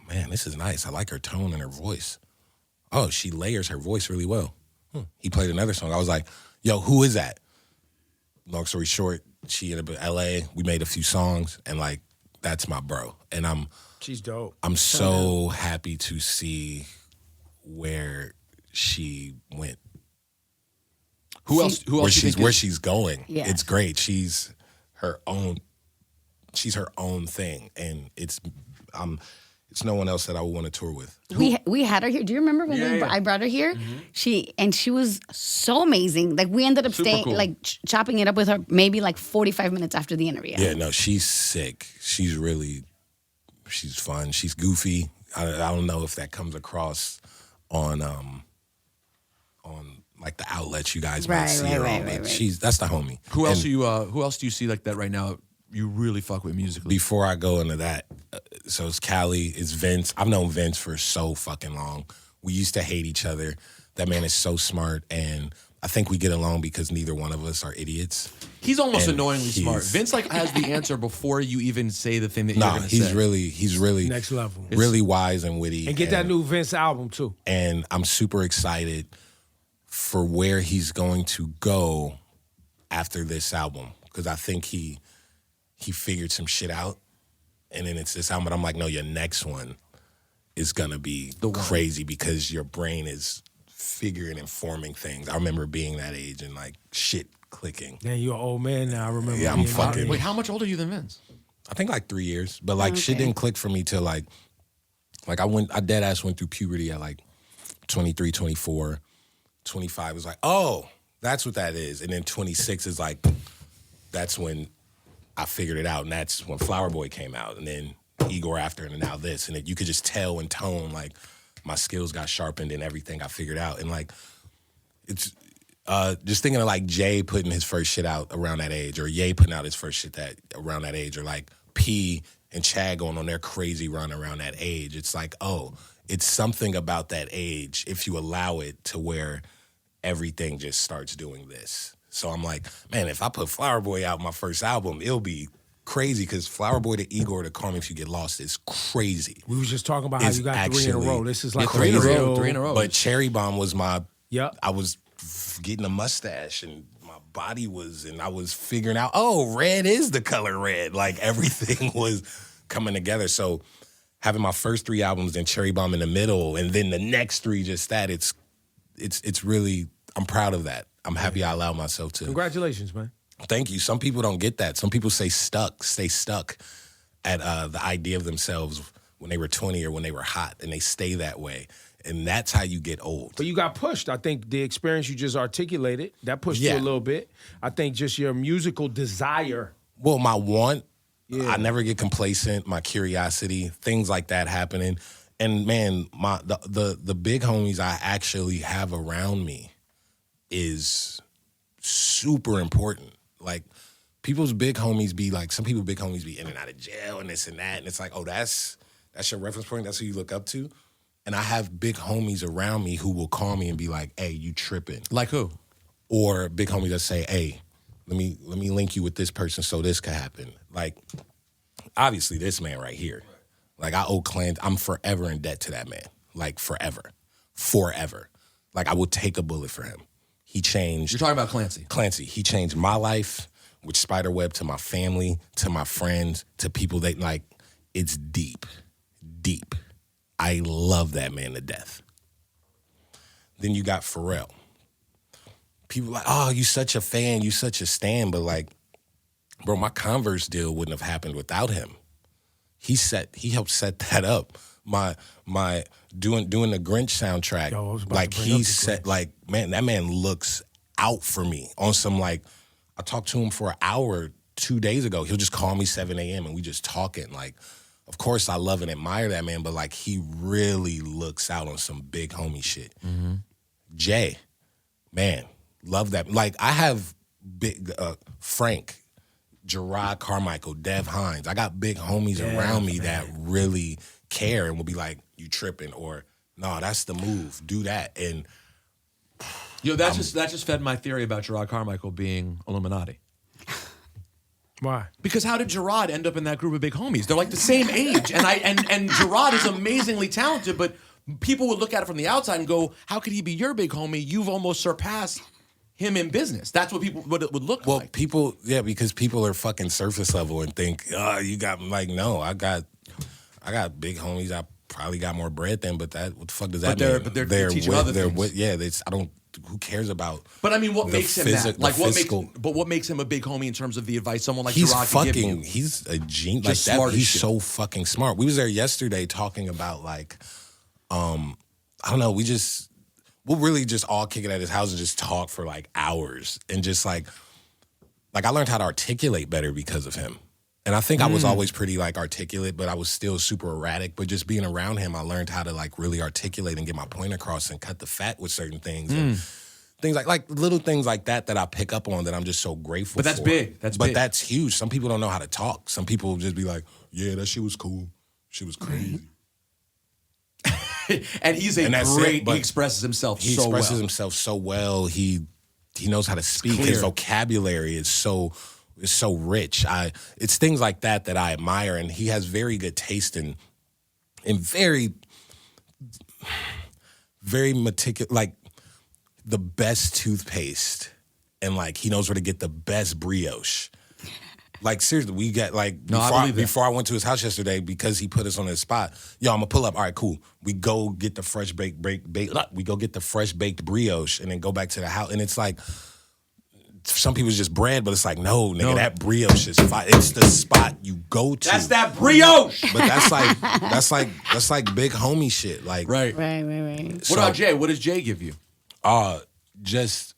man, this is nice. I like her tone and her voice. Oh, she layers her voice really well. He played another song. I was like, yo, who is that? Long story short, she ended up in LA. We made a few songs, and like, that's my bro. And she's dope. I'm so happy to see where she went. Who else? Where she's going. Yeah. It's great. She's her own thing, and it's no one else that I would want to tour with. we had her here. Do you remember when I brought her here? Mm-hmm. She was so amazing. Like, we ended up staying, cool. Like chopping it up with her maybe like 45 minutes after the interview. Yeah, no, she's sick. She's fun. She's goofy. I don't know if that comes across on like the outlets you guys might see her on, but that's the homie. Who else do you see like that right now? You really fuck with musically. Before I go into that, so it's Kali, it's Vince. I've known Vince for so fucking long. We used to hate each other. That man is so smart, and I think we get along because neither one of us are idiots. He's almost annoyingly smart. Vince like has the answer before you even say the thing that you're going to say. He's really next level. Really wise and witty. And get that new Vince album too. And I'm super excited for where he's going to go after this album because I think he figured some shit out, and then it's this album. But I'm like, no, your next one is gonna be crazy because your brain is figuring and forming things. I remember being that age and like shit clicking. Yeah, you're an old man now. I remember. Yeah, I'm fucking. Wait, how much older are you than Vince? I think like 3 years, but like shit didn't click for me till like I dead ass went through puberty at like 23, 24, 25 was like, oh, that's what that is, and then 26 is like, that's when I figured it out, and that's when Flower Boy came out, and then Igor after, and now this, and you could just tell in tone, like, my skills got sharpened and everything I figured out, and like, it's just thinking of like Jay putting his first shit out around that age, or Ye putting out his first shit around that age, or like P and Chad going on their crazy run around that age. It's like, oh, it's something about that age if you allow it to where everything just starts doing this. So I'm like, man, if I put Flower Boy out my first album, it'll be crazy because Flower Boy to Igor to Call Me If You Get Lost is crazy. We was just talking about how It's you got 3 in a row. This is like three in a row. 3 in a row. But Cherry Bomb was my. Yep. I was getting a mustache and my body was, and I was figuring out, oh, red is the color red. Like everything was coming together. So having my first 3 albums, then Cherry Bomb in the middle, and then the next 3 just that. It's really. I'm proud of that. I'm happy I allowed myself to. Congratulations, man. Thank you. Some people don't get that. Some people stay stuck at the idea of themselves when they were 20 or when they were hot, and they stay that way. And that's how you get old. But you got pushed. I think the experience you just articulated, that pushed you a little bit. I think just your musical desire. Well, my want, I never get complacent, my curiosity, things like that happening. And man, the big homies I actually have around me is super important. Like, people's big homies be like, some people big homies be in and out of jail and this and that. And it's like, oh, that's your reference point? That's who you look up to? And I have big homies around me who will call me and be like, hey, you tripping. Like who? Or big homies that say, hey, let me link you with this person so this could happen. Like, obviously this man right here. Like, I owe Clan, I'm forever in debt to that man. Like, forever. Like, I will take a bullet for him. He changed. You're talking about Clancy. Clancy. He changed my life with Spiderweb, to my family, to my friends, to people that, like, it's deep. I love that man to death. Then you got Pharrell. People like, oh, you such a fan, you such a stan, but like, bro, my Converse deal wouldn't have happened without him. He helped set that up. My doing the Grinch soundtrack. Yo, like he set, like, man, that man looks out for me on some, like, I talked to him for an hour 2 days ago. He'll just call me 7 a.m. and we just talking. Like, of course I love and admire that man, but like, he really looks out on some big homie shit. Mm-hmm. Jay, man, love that. Like, I have big Frank, Gerard Carmichael, Dev Hines. I got big homies around me that really care and will be like, you tripping, or no, that's the move, do that. And yo, that just fed my theory about Gerard Carmichael being Illuminati. Why? Because how did Gerard end up in that group of big homies? They're like the same age, and Gerard is amazingly talented, but people would look at it from the outside and go, how could he be your big homie? You've almost surpassed him in business. That's what people would look like. Well, people, because people are fucking surface level and think, oh, you got, like, no, I got big homies. I probably got more bread than, but what the fuck does that mean? But they're teaching other things. Who cares about? But I mean, what makes him that? Like, what makes him a big homie in terms of the advice someone like Gerard can give you? He's a genius. Just like smart that. He's shit. so fucking smart. We was there yesterday talking about, like, I don't know. We'll really just all kick it at his house and just talk for like hours, and just like I learned how to articulate better because of him. And I think I was always pretty, like, articulate, but I was still super erratic. But just being around him, I learned how to, like, really articulate and get my point across and cut the fat with certain things. And things like little things like that I pick up on that I'm just so grateful for. But that's big. But that's huge. Some people don't know how to talk. Some people just be like, yeah, that shit was cool. Shit was crazy. And he's he expresses himself so well. He expresses himself so well. He knows how to speak. His vocabulary is so rich. It's things like that I admire, and he has very good taste in very, very meticulous, like, the best toothpaste, and like he knows where to get the best brioche. Like, seriously, we got, like, before I went to his house yesterday, because he put us on his spot, yo, I'm gonna pull up. All right, cool. We go get the fresh baked brioche, and then go back to the house. And it's like, some people it's just bread, but it's like, no, nigga, that brioche is fine. It's the spot you go to. That's that brioche. But that's like big homie shit. Like, right. Right. What about Jay? What does Jay give you? Just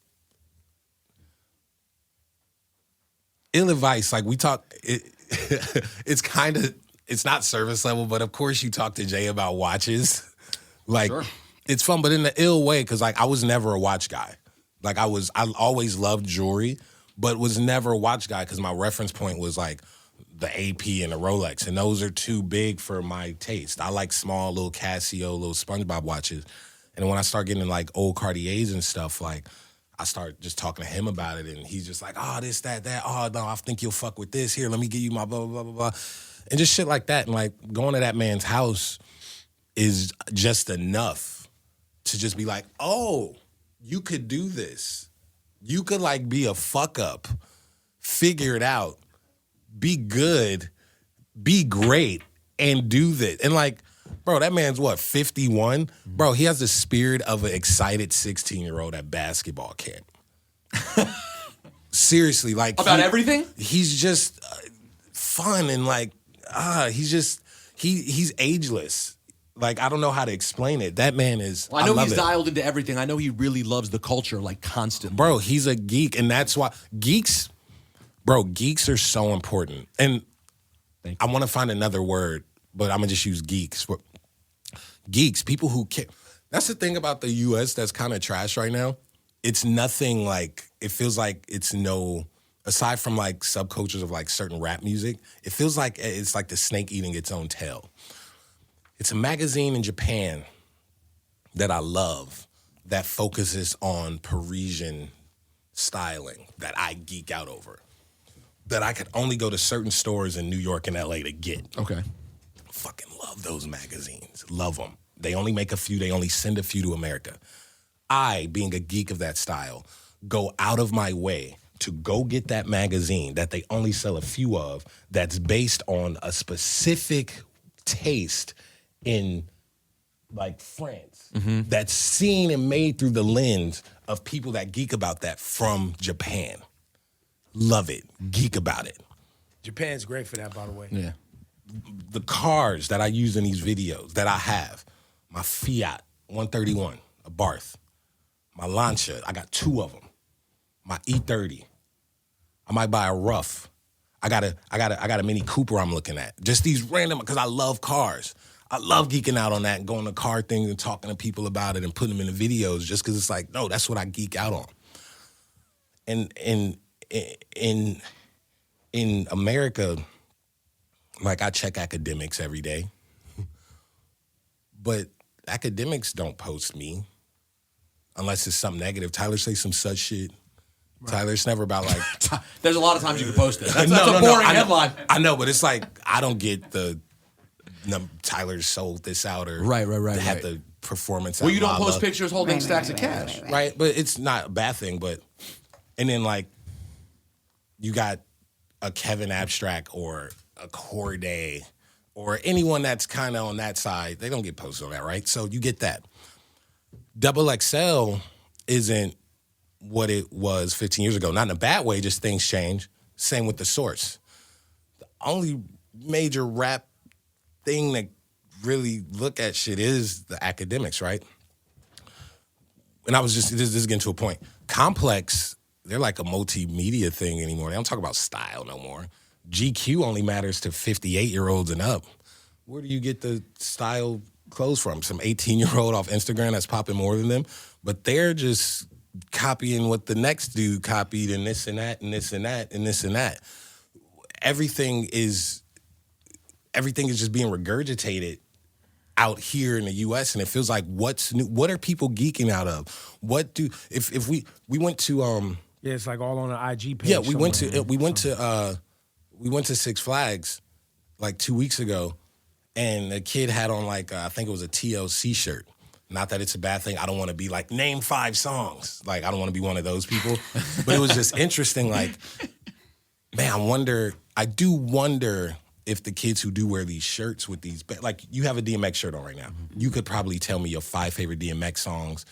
ill advice. Like, we talk, it's not service level, but of course you talk to Jay about watches. Like, sure. It's fun, but in the ill way, because, like, I was never a watch guy. Like, I always loved jewelry, but was never a watch guy because my reference point was, like, the AP and the Rolex, and those are too big for my taste. I like small, little Casio, little SpongeBob watches. And when I start getting, like, old Cartiers and stuff, like, I start just talking to him about it, and he's just like, oh, this, that. Oh, no, I think you'll fuck with this. Here, let me give you my blah, blah, blah, blah, blah. And just shit like that. And like going to that man's house is just enough to just be like, oh, you could do this. You could like be a fuck up, figure it out, be good, be great, and do this. And like, bro, that man's what, 51? Bro, he has the spirit of an excited 16-year-old at basketball camp. Seriously, like about everything? He's just fun and like, he's ageless. Like, I don't know how to explain it. That man is, well, I know he's it. dialed into everything. I know he really loves the culture, like, constantly. Bro, he's a geek, and that's why geeks are so important. And I want to find another word, but I'm going to just use geeks. Geeks, people who care. That's the thing about the U.S. that's kind of trash right now. It's nothing like, it feels like it's no, aside from like subcultures of like certain rap music, it feels like it's like the snake eating its own tail. It's a magazine in Japan that I love that focuses on Parisian styling that I geek out over. That I could only go to certain stores in New York and LA to get. Okay. Fucking love those magazines. Love them. They only make a few. They only send a few to America. I, being a geek of that style, go out of my way to go get that magazine that they only sell a few of that's based on a specific taste in like France, that's seen and made through the lens of people that geek about that from Japan. Love it. Geek about it. Japan's great for that, by the way. Yeah. The cars that I use in these videos that I have, my Fiat 131, a Barth, my Lancia, I got 2 of them, my E30, I might buy a Rough, I got a Mini Cooper I'm looking at. Just these random, because I love cars. I love geeking out on that and going to car things and talking to people about it and putting them in the videos just because it's like, no, that's what I geek out on. And in America, like I check academics every day, but academics don't post me unless it's something negative. Tyler say some such shit. Right. Tyler, it's never about like... There's a lot of times you can post it. That's a boring headline. I know, but it's like, I don't get the Tyler sold this out or right. had the performance. Well, you don't post pictures holding stacks of cash. Right, but it's not a bad thing, but... And then like, you got a Kevin Abstract or a Corday or anyone that's kind of on that side, they don't get posted on that, right? So you get that. Double XL isn't what it was 15 years ago. Not in a bad way, just things change. Same with The Source. The only major rap thing that really look at shit is the academics, right? And I was just, this is getting to a point. Complex, they're like a multimedia thing anymore. They don't talk about style no more. GQ only matters to 58-year-olds and up. Where do you get the style clothes from? Some 18-year-old off Instagram that's popping more than them? But they're just copying what the next dude copied and this and that and this and that and this and that. Everything is just being regurgitated out here in the U.S. and it feels like what's new? What are people geeking out of? What do if we went to yeah, it's like all on an IG page. Yeah, we went to Six Flags like 2 weeks ago, and the kid had on like I think it was a TLC shirt. Not that it's a bad thing. I don't want to be like name 5 songs. Like I don't want to be one of those people. But it was just interesting. Like, man, I do wonder if the kids who do wear these shirts with these, like you have a DMX shirt on right now. You could probably tell me your 5 favorite DMX songs,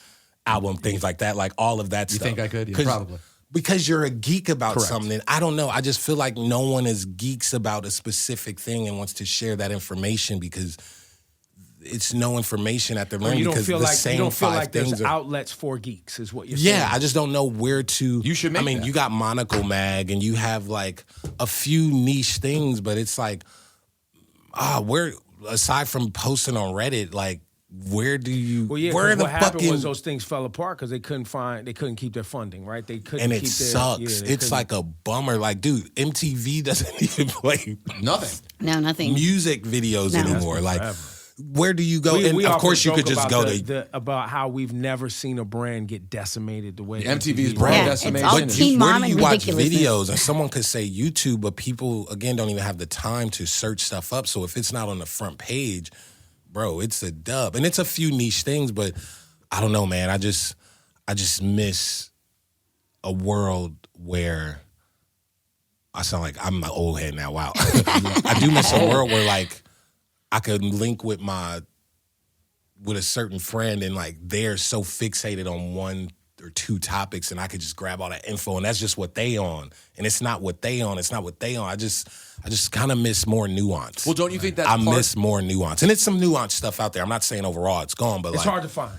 album, things like that, like all of that stuff. You think I could? Yeah, probably. Because you're a geek about Correct. something. I don't know. I just feel like no one is geeks about a specific thing and wants to share that information because it's no information at the learning you don't because feel the like same you don't feel 5 like things there's are, outlets for geeks is what you're saying. yeah, I just don't know where to. You should make that. You got Monocle Mag and you have like a few niche things, but it's like, where aside from posting on Reddit, like where do you? Well, yeah. Where What happened fucking, was those things fell apart because they couldn't keep their funding, right? They couldn't. and keep it sucks. It's like a bummer. Like, dude, MTV doesn't even play Nothing. No, nothing. music videos No. anymore. Like, where do you go? And of course, you could just go to about how we've never seen a brand get decimated the way MTV's brand decimation. It's all But Teen where Mom do you and watch ridiculousness. videos? And someone could say YouTube, but people again don't even have the time to search stuff up. So if it's not on the front page, bro, it's a dub. And it's a few niche things, but I don't know, man. I just miss a world where I sound like I'm an old head now. Wow. I do miss a world where like I could link with a certain friend and like they're so fixated on one or two topics and I could just grab all that info and that's just what they on. And it's not what they on. It's not what they on. I just kind of miss more nuance. Well, don't you think that miss more nuance. And it's some nuanced stuff out there. I'm not saying overall it's gone, but it's hard to find.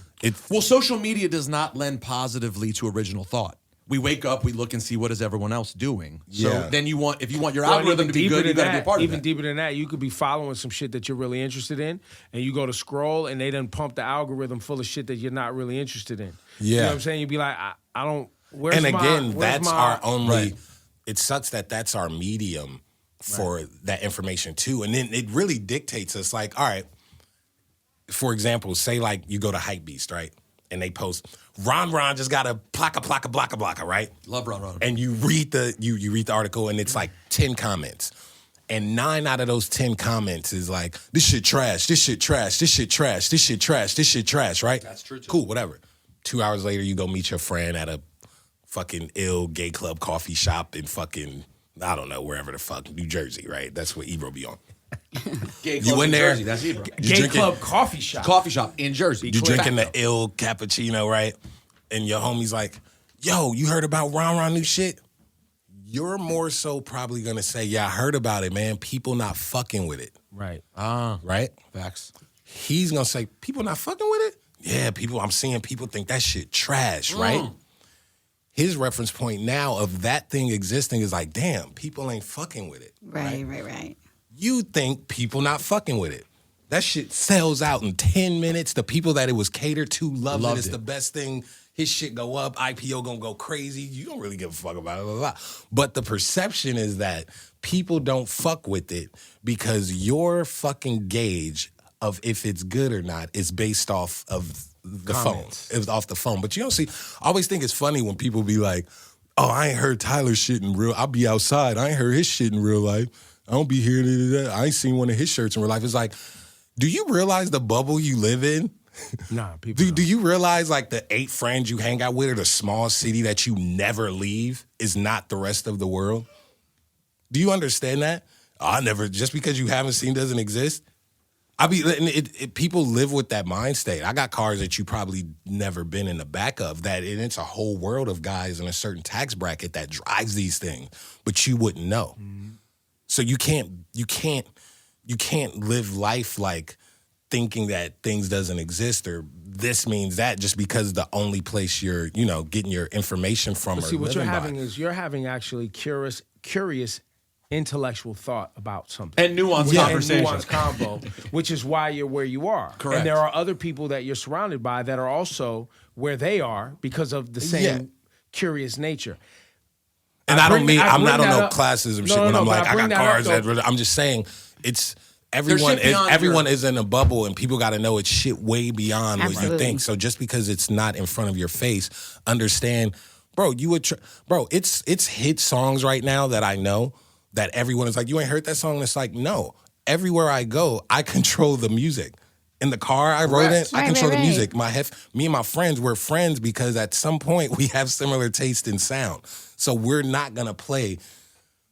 Well, social media does not lend positively to original thought. We wake up, we look and see what is everyone else doing. So then if you want your algorithm to be good, you got to be a part of it. Even deeper than that, you could be following some shit that you're really interested in, and you go to scroll, and they done pump the algorithm full of shit that you're not really interested in. Yeah. You know what I'm saying? You'd be like, I don't. Our only. Right. It sucks that that's our medium for that information too, and then it really dictates us. Like, all right, for example, say like you go to Hypebeast, right? And they post, Ron just got a plaka, right? Love Ron. And you read the article and it's like 10 comments. And 9 out of those 10 comments is like, this shit trash, this shit trash, this shit trash, this shit trash, this shit trash, right? That's true too. Cool, whatever. 2 hours later, you go meet your friend at a fucking ill gay club coffee shop in fucking, I don't know, wherever the fuck, New Jersey, right? That's what Ebro be on. Gay club You in in there? Jersey, that's Ebro. Gay club coffee shop. Coffee shop in Jersey. You drinking the ill cappuccino, right? And your homie's like, yo, you heard about Ron new shit? You're more so probably gonna say, yeah, I heard about it, man. People not fucking with it. Right. Right? Facts. He's gonna say, people not fucking with it? Yeah, I'm seeing people think that shit trash, right? His reference point now of that thing existing is like, damn, people ain't fucking with it. Right. You think people not fucking with it. That shit sells out in 10 minutes. The people that it was catered to loved it. It's the best thing. His shit go up. IPO gonna go crazy. You don't really give a fuck about it. Blah, blah, blah. But the perception is that people don't fuck with it because your gauge of if it's good or not is based off of the Comments. phone. It was off the phone. But you don't see, I always think it's funny when people be like, oh, I ain't heard Tyler's shit in real. I'll be outside. I ain't heard his shit in real life. I don't be here. I ain't seen one of his shirts in real life. It's like, do you realize the bubble you live in? Nah, people. Do you realize like the 8 friends you hang out with or the small city that you never leave is not the rest of the world? Do you understand that? Just because you haven't seen doesn't exist. People live with that mind state. I got cars that you probably never been in the back of and it's a whole world of guys in a certain tax bracket that drives these things, but you wouldn't know. Mm-hmm. So you can't live life like thinking that things doesn't exist or this means that just because the only place you're, getting your information from. But see, what you're having actually curious intellectual thought about something. And nuanced conversation. And nuanced convo, which is why you're where you are. Correct. And there are other people that you're surrounded by that are also where they are because of the same curious nature. And I don't know classism shit when I'm like, I got cars. I'm just saying it's everyone is in a bubble and people got to know it's shit way beyond what you think. So just because it's not in front of your face, understand, bro, it's hit songs right now that I know that everyone is like, you ain't heard that song? And it's like, no. Everywhere I go, I control the music. In the car I rode in, I control the music. Me and my friends, we're friends because at some point we have similar taste in sound. So we're not gonna play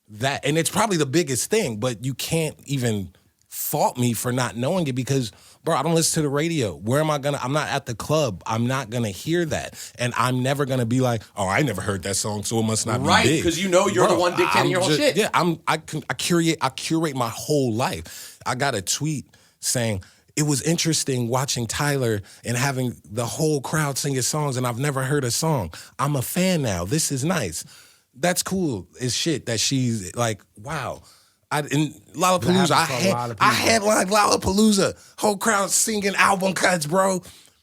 that. And it's probably the biggest thing, but you can't even fault me for not knowing it because, bro, I don't listen to the radio. I'm not at the club. I'm not gonna hear that. And I'm never gonna be like, oh, I never heard that song, so it must not be big. Right, because you're the one dictating your whole shit. Yeah, I curate my whole life. I got a tweet saying, it was interesting watching Tyler and having the whole crowd sing his songs, and I've never heard a song. I'm a fan now. This is nice. That's cool as shit that she's like, wow. In Lollapalooza, I headlined Lollapalooza. Whole crowd singing album cuts, bro.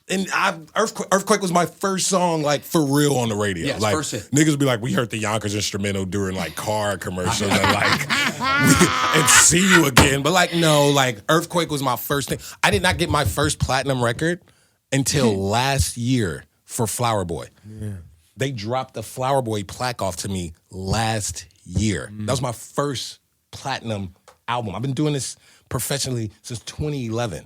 And Earthquake was my first song, like, for real on the radio. Yes, like, first hit. Niggas be like, we heard the Yonkers instrumental during, like, car commercials and, like, and See You Again. But, like, no, like, Earthquake was my first thing. I did not get my first platinum record until last year for Flower Boy. Yeah. They dropped the Flower Boy plaque off to me last year. That was my first platinum album. I've been doing this professionally since 2011.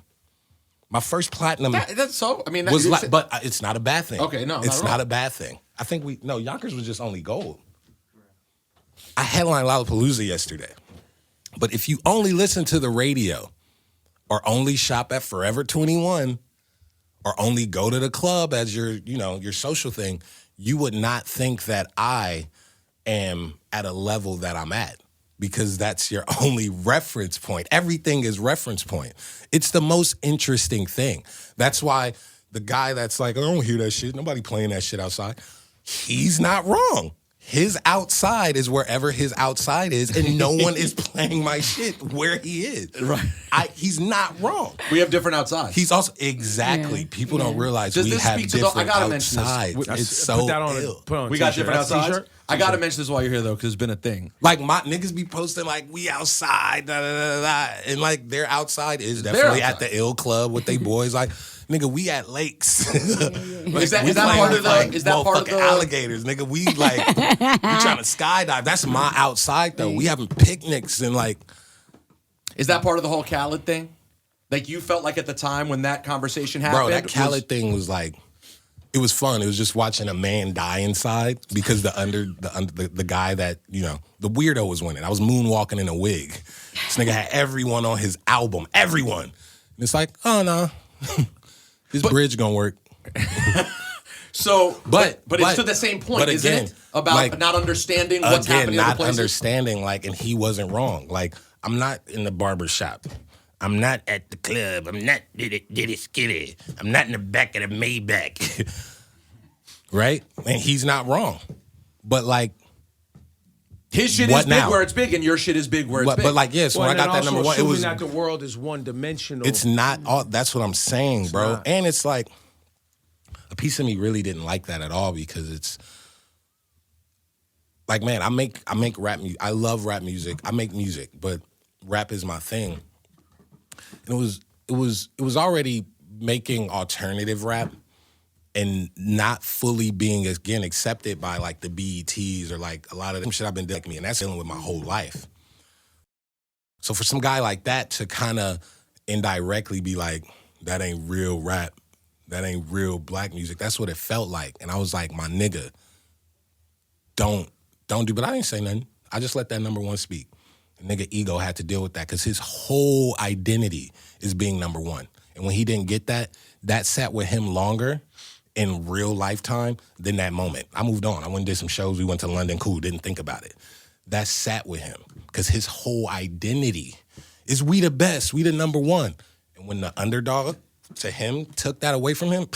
My first platinum that's so. I mean, was like, but it's not a bad thing. Okay, no, it's not a bad thing. I think Yonkers was just only gold. I headlined Lollapalooza yesterday, but if you only listen to the radio, or only shop at Forever 21, or only go to the club as your social thing, you would not think that I am at a level that I'm at. Because that's your only reference point. Everything is reference point. It's the most interesting thing. That's why the guy that's like, I don't hear that shit. Nobody playing that shit outside. He's not wrong. His outside is wherever his outside is, and no one is playing my shit where he is. Right. He's not wrong. We have different outsides. He's also People don't realize we have different I gotta mention outsides. this. It's so ill. We got different outsides. I gotta mention this while you're here though, because it's been a thing. Like my niggas be posting like we outside, da, da, da, da, and like their outside is definitely at the ill club with they boys. Like nigga, we at lakes. Like, is that part of the? Is that part of the alligators? Nigga, we like we trying to skydive. That's my outside though. We having picnics and like. Is that part of the whole Khaled thing? Like you felt like at the time when that conversation happened, bro, that Khaled thing was like. It was fun. It was just watching a man die inside because the guy that, the weirdo was winning. I was moonwalking in a wig. This nigga had everyone on his album. Everyone. And it's like, oh, no. This bridge gonna work. So, but it's to the same point, isn't it? About like, not understanding what's happening in other places? Not understanding, like, and he wasn't wrong. Like, I'm not in the barber shop. I'm not at the club. I'm not diddy skitty. I'm not in the back of the Maybach. Right? And he's not wrong. But like his shit is big where it's big and your shit is big where it's big. But like, yes, when I got that number one, it was that the world is one dimensional. It's not all that's what I'm saying, bro. Not. And it's like a piece of me really didn't like that at all because it's like, man, I make rap music. I love rap music. I make music, but rap is my thing. And it was already making alternative rap and not fully being again accepted by like the BETs or like a lot of them shit I've been doing, and that's dealing with my whole life. So for some guy like that to kind of indirectly be like, that ain't real rap, that ain't real black music, that's what it felt like. And I was like, my nigga, don't do, but I didn't say nothing. I just let that number one speak. Nigga ego had to deal with that because his whole identity is being number one. And when he didn't get that, that sat with him longer in real lifetime than that moment. I moved on. I went and did some shows. We went to London, cool, didn't think about it. That sat with him because his whole identity is we the best, we the number one. And when the underdog to him took that away from him,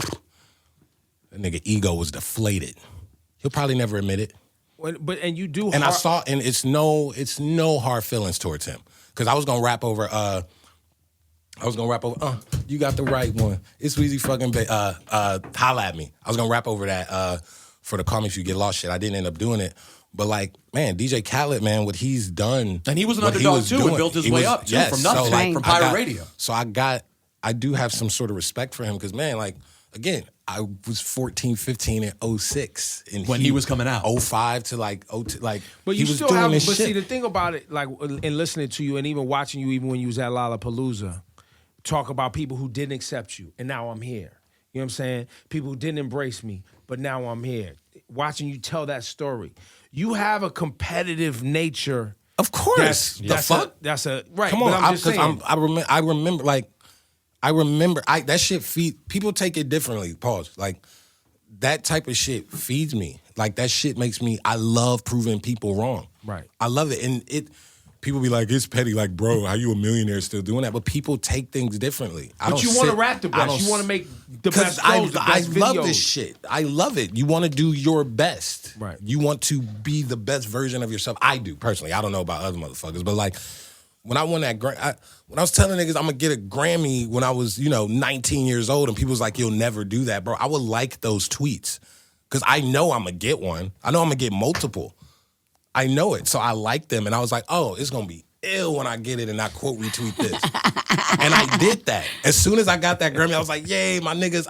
that nigga ego was deflated. He'll probably never admit it. And you do, and I saw, and it's no hard feelings towards him because I was gonna rap over. You got the right one. It's Weezy fucking holla at me. I was gonna rap over that for the Call Me If You Get Lost shit. I didn't end up doing it, but like, man, DJ Khaled, man, what he's done, and he was an underdog too, and built his way up too from nothing, from pirate radio. So I do have some sort of respect for him because, man, like again. I was 14, 15 in 06. And when he was coming out. 05 to like 02, like but he you was still doing have, this but shit. See, the thing about it, like in listening to you and even watching you, even when you was at Lollapalooza, talk about people who didn't accept you, and now I'm here. You know what I'm saying? People who didn't embrace me, but now I'm here. Watching you tell that story. You have a competitive nature. Of course. That's right. Come on, I'm just saying. I remember like that shit people take it differently. Pause. Like that type of shit feeds me. Like that shit makes me. I love proving people wrong. Right. I love it, and people be like, it's petty. Like, bro, how you a millionaire still doing that? But people take things differently. But you want to rap the best. You want to make the best flows, the best videos. I love this shit. I love it. You want to do your best. Right. You want to be the best version of yourself. I do personally. I don't know about other motherfuckers, but like. When I won that, when I was telling niggas I'm gonna get a Grammy when I was, 19 years old, and people was like, "You'll never do that, bro." I would like those tweets because I know I'm gonna get one. I know I'm gonna get multiple. I know it, so I like them, and I was like, "Oh, it's gonna be ill when I get it," and I quote retweet this, and I did that. As soon as I got that Grammy, I was like, "Yay, my niggas!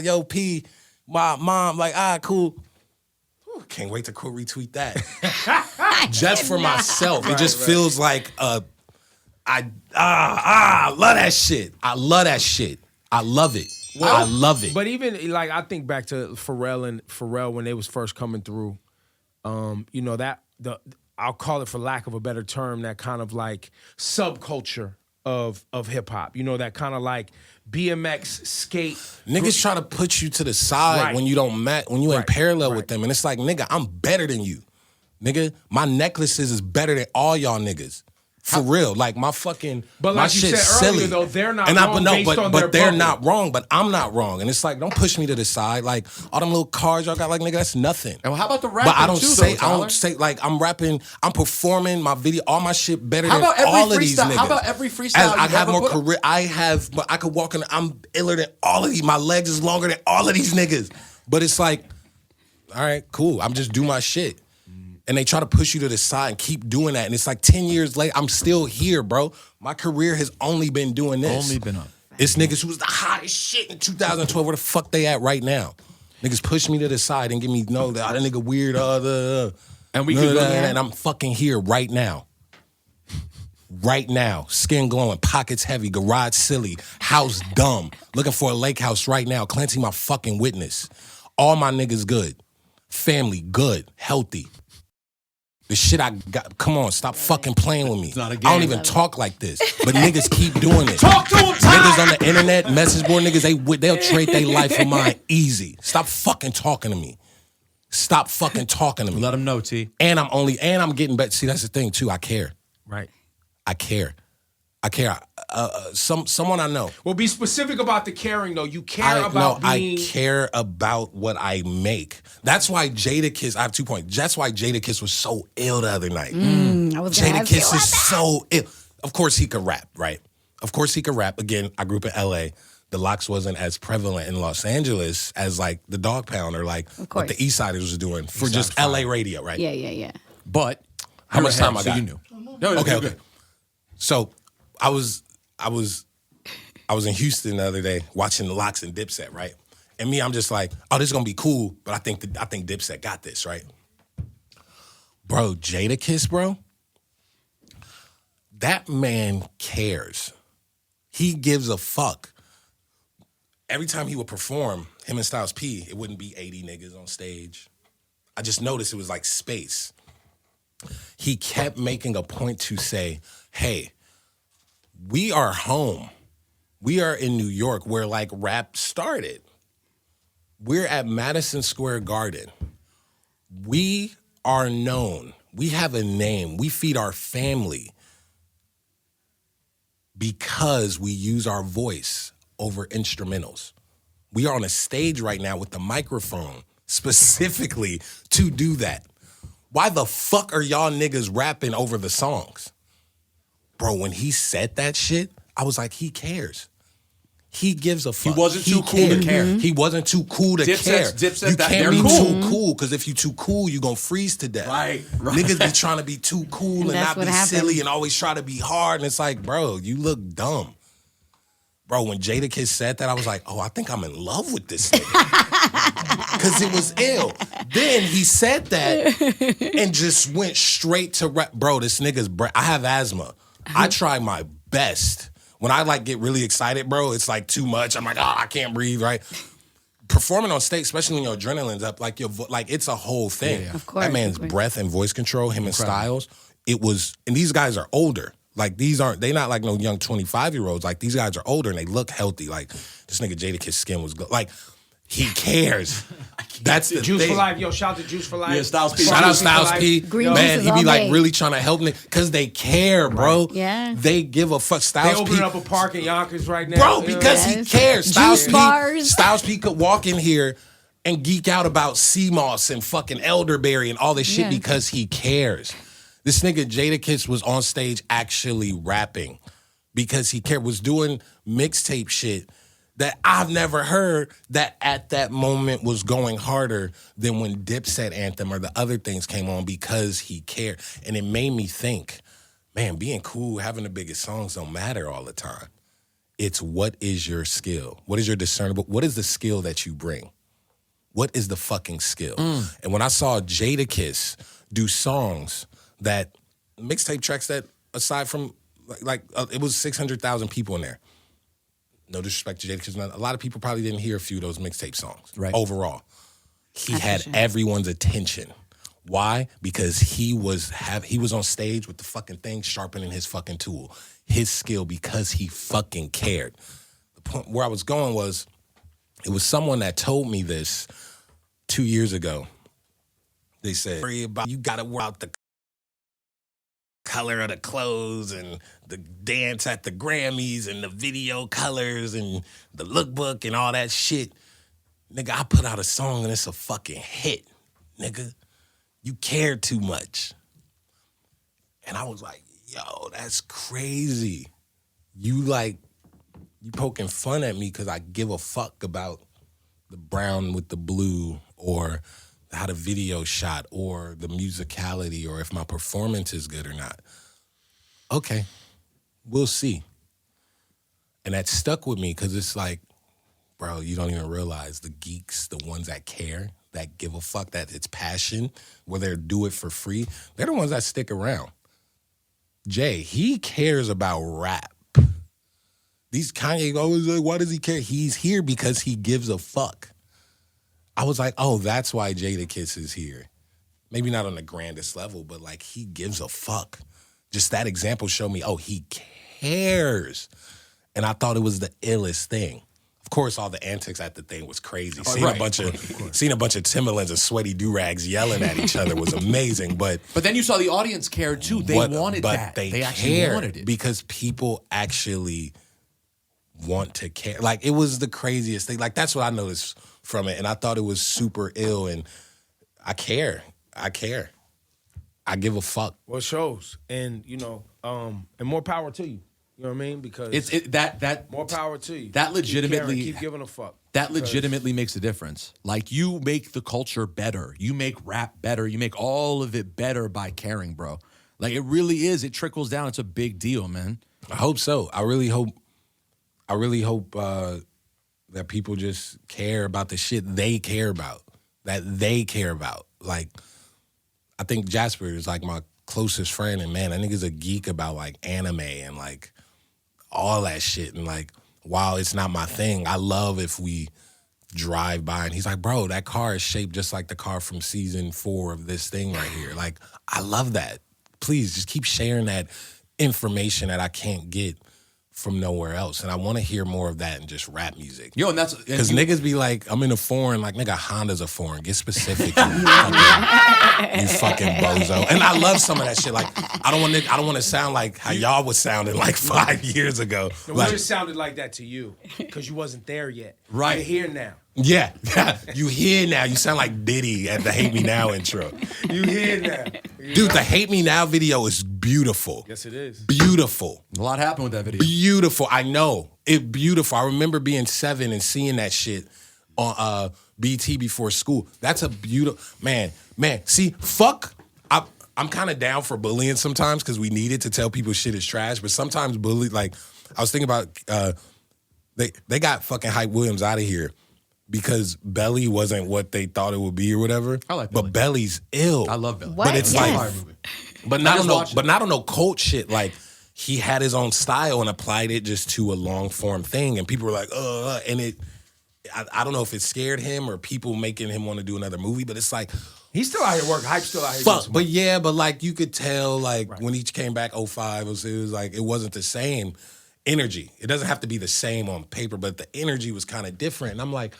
Yo, P, my mom, like, cool." Can't wait to quote retweet that. Just for myself. It just feels like I love that shit. I love that shit. I love it. Well, I love it. But even like I think back to Pharrell when they was first coming through, I'll call it for lack of a better term, that kind of like subculture of hip hop. That kind of like BMX skate. Niggas try to put you to the side when you don't when you ain't parallel with them. And it's like, nigga, I'm better than you. Nigga, my necklaces is better than all y'all niggas. For real. Like my fucking But my like you shit's said earlier silly. though, they're not wrong based on but their they're bubble. not wrong, but I'm not wrong. And it's like, don't push me to the side. Like all them little cars y'all got, like, nigga, that's nothing. And how about the rapping But I don't too, say like I'm rapping, I'm performing my video, all my shit better How than about every all of these freestyle? niggas. How about every freestyle As I you've have ever more put up? career. I could walk in. I'm iller than all of these. My legs is longer than all of these niggas. But it's like, all right, cool. I'm just do my shit. And they try to push you to the side and keep doing that. And it's like 10 years later, I'm still here, bro. My career has only been doing this. Only been up. It's niggas who was the hottest shit in 2012. Where the fuck they at right now? Niggas push me to the side and give me, that nigga weird, and we could and I'm fucking here right now. Right now. Skin glowing, pockets heavy, garage silly, house dumb. Looking for a lake house right now. Clancy my fucking witness. All my niggas good. Family good, healthy. The shit I got, come on, stop fucking playing with me. It's not a game. I don't even talk like this, but niggas keep doing it. Talk to them, Niggas on the internet, message board niggas, they'll trade their life for mine easy. Stop fucking talking to me. Stop fucking talking to me. Let them know, T. And I'm getting better. See, that's the thing too. I care. Right. I care. Someone I know. Well, be specific about the caring though. You care about being. I care about what I make. That's why Jadakiss. I have 2 points. That's why Jadakiss was so ill the other night. I was gonna ask you Jadakiss about is so ill. Of course he could rap, right? Of course he could rap. Again, I grew up in LA. The locks wasn't as prevalent in Los Angeles as like the Dog Pound or like what the East Siders was doing for just LA radio, right? Yeah. But How much time I got? So you knew. No, Okay. So I was in Houston the other day watching the Locks and Dipset, right? And me, I'm just like, oh, this is gonna be cool, but I think Dipset got this, right? Bro, Jadakiss, bro, that man cares. He gives a fuck. Every time he would perform, him and Styles P, it wouldn't be 80 niggas on stage. I just noticed it was like space. He kept making a point to say, hey, we are home. We are in New York where like rap started. We're at Madison Square Garden. We are known. We have a name. We feed our family because we use our voice over instrumentals. We are on a stage right now with the microphone specifically to do that. Why the fuck are y'all niggas rapping over the songs? Bro, when he said that shit, I was like, he cares. He gives a fuck. He wasn't too cool to care. He wasn't too cool to care. Dipset, you that can't they're be cool. too cool, because if you too cool, you gonna freeze to death. Right. Niggas be trying to be too cool and that's not what be happened. silly and always try to be hard. And it's like, bro, you look dumb. Bro, when Jadakiss said that, I was like, oh, I think I'm in love with this nigga. Because it was ill. Then he said that and just went straight to rap. Bro, this nigga's, I have asthma. I try my best. When I like get really excited, bro, it's like too much. I'm like, oh, I can't breathe, right? Performing on stage, especially when your adrenaline's up, like it's a whole thing. Of course. That man's breath and voice control, him and Styles, it was, and these guys are older. Like they not like no young 25-year-olds. Like these guys are older and they look healthy. Like this nigga Jadakiss skin was good. Like he cares. That's the Juice thing. for Life. Yo, shout out to Juice for Life. Yeah, Styles P. Shout out Styles P. Green Man, juice he is be all like day. really trying to help me because they care, bro. Yeah. They give a fuck. They Styles opening P. up a park in Yonkers right now. Bro, because he Yes. cares. Styles Juice bars. Styles P could walk in here and geek out about sea moss and fucking elderberry and all this shit Yeah. because he cares. This nigga Jadakiss was on stage actually rapping because he was doing mixtape shit that I've never heard that at that moment was going harder than when Dipset Anthem or the other things came on because he cared. And it made me think, man, being cool, having the biggest songs don't matter all the time. It's what is your skill? What is your discernible? What is the skill that you bring? What is the fucking skill? And when I saw Jadakiss do songs that, mixtape tracks that aside from, it was 600,000 people in there. No disrespect to Jada, because a lot of people probably didn't hear a few of those mixtape songs. Right. Overall, he had everyone's attention. Why? Because he was on stage with the fucking thing, sharpening his fucking tool, his skill, because he fucking cared. The point where I was going was, it was someone that told me this 2 years ago. They said, "Worry about, you gotta worry out the color of the clothes and the dance at the Grammys and the video colors and the lookbook and all that shit. Nigga, I put out a song and it's a fucking hit, nigga. You care too much." And I was like, yo, that's crazy. You poking fun at me because I give a fuck about the brown with the blue or how the video shot or the musicality or if my performance is good or not. Okay, we'll see. And that stuck with me because it's like, bro, you don't even realize the geeks, the ones that care, that give a fuck, that it's passion, whether they do it for free, they're the ones that stick around. Jay, he cares about rap. These Kanye always like, why does he care? He's here because he gives a fuck. I was like, oh, that's why Jadakiss is here. Maybe not on the grandest level, but like he gives a fuck. Just that example showed me, oh, he cares. And I thought it was the illest thing. Of course, all the antics at the thing was crazy. Seeing a bunch of Timberlands and sweaty do-rags yelling at each other was amazing. But then you saw the audience cared too. They wanted that. They actually wanted it. Because people actually want to care. Like, it was the craziest thing. Like, that's what I noticed from it. And I thought it was super ill. And I care. I I give a fuck. Well, it shows. And, and more power to you. You know what I mean? Because that more power to you. That legitimately keep giving a fuck. That legitimately makes a difference. Like, you make the culture better. You make rap better. You make all of it better by caring, bro. Like, it really is. It trickles down. It's a big deal, man. I hope so. I really hope that people just care about the shit they care about. Like, I think Jasper is like my closest friend, and man, that nigga's a geek about like anime and like all that shit. And like, while it's not my thing, I love if we drive by and he's like, bro, that car is shaped just like the car from season 4 of this thing right here. Like, I love that. Please just keep sharing that information that I can't get from nowhere else. And I want to hear more of that in just rap music. Yo, and that's because niggas be like, I'm in a foreign, like, nigga, Honda's a foreign. Get specific, you fucking bozo. And I love some of that shit. Like, I don't want to sound like how y'all was sounding like 5 years ago. No, like, we just sounded like that to you because you wasn't there yet. Right. You're here now. Yeah, you here now. You sound like Diddy at the Hate Me Now intro. You here now. Dude, the Hate Me Now video is beautiful. Yes, it is. Beautiful. A lot happened with that video. Beautiful. I know. It beautiful. I remember being 7 and seeing that shit on BT before school. That's a beautiful... Man, see, fuck... I'm kind of down for bullying sometimes because we need it to tell people shit is trash, but sometimes bully... Like, I was thinking about... They got fucking Hype Williams out of here because Belly wasn't what they thought it would be or whatever. I like Belly. But Belly's ill. I love Belly. What? But it's Yes. but not on no cult shit. Like, he had his own style and applied it just to a long form thing, and people were like, and I don't know if it scared him or people making him want to do another movie, but it's like, he's still out here working. Hype's still out here. fuck. But yeah, but like you could tell, like when he came back 05, it was like it wasn't the same energy. It doesn't have to be the same on paper, but the energy was kind of different. And I'm like,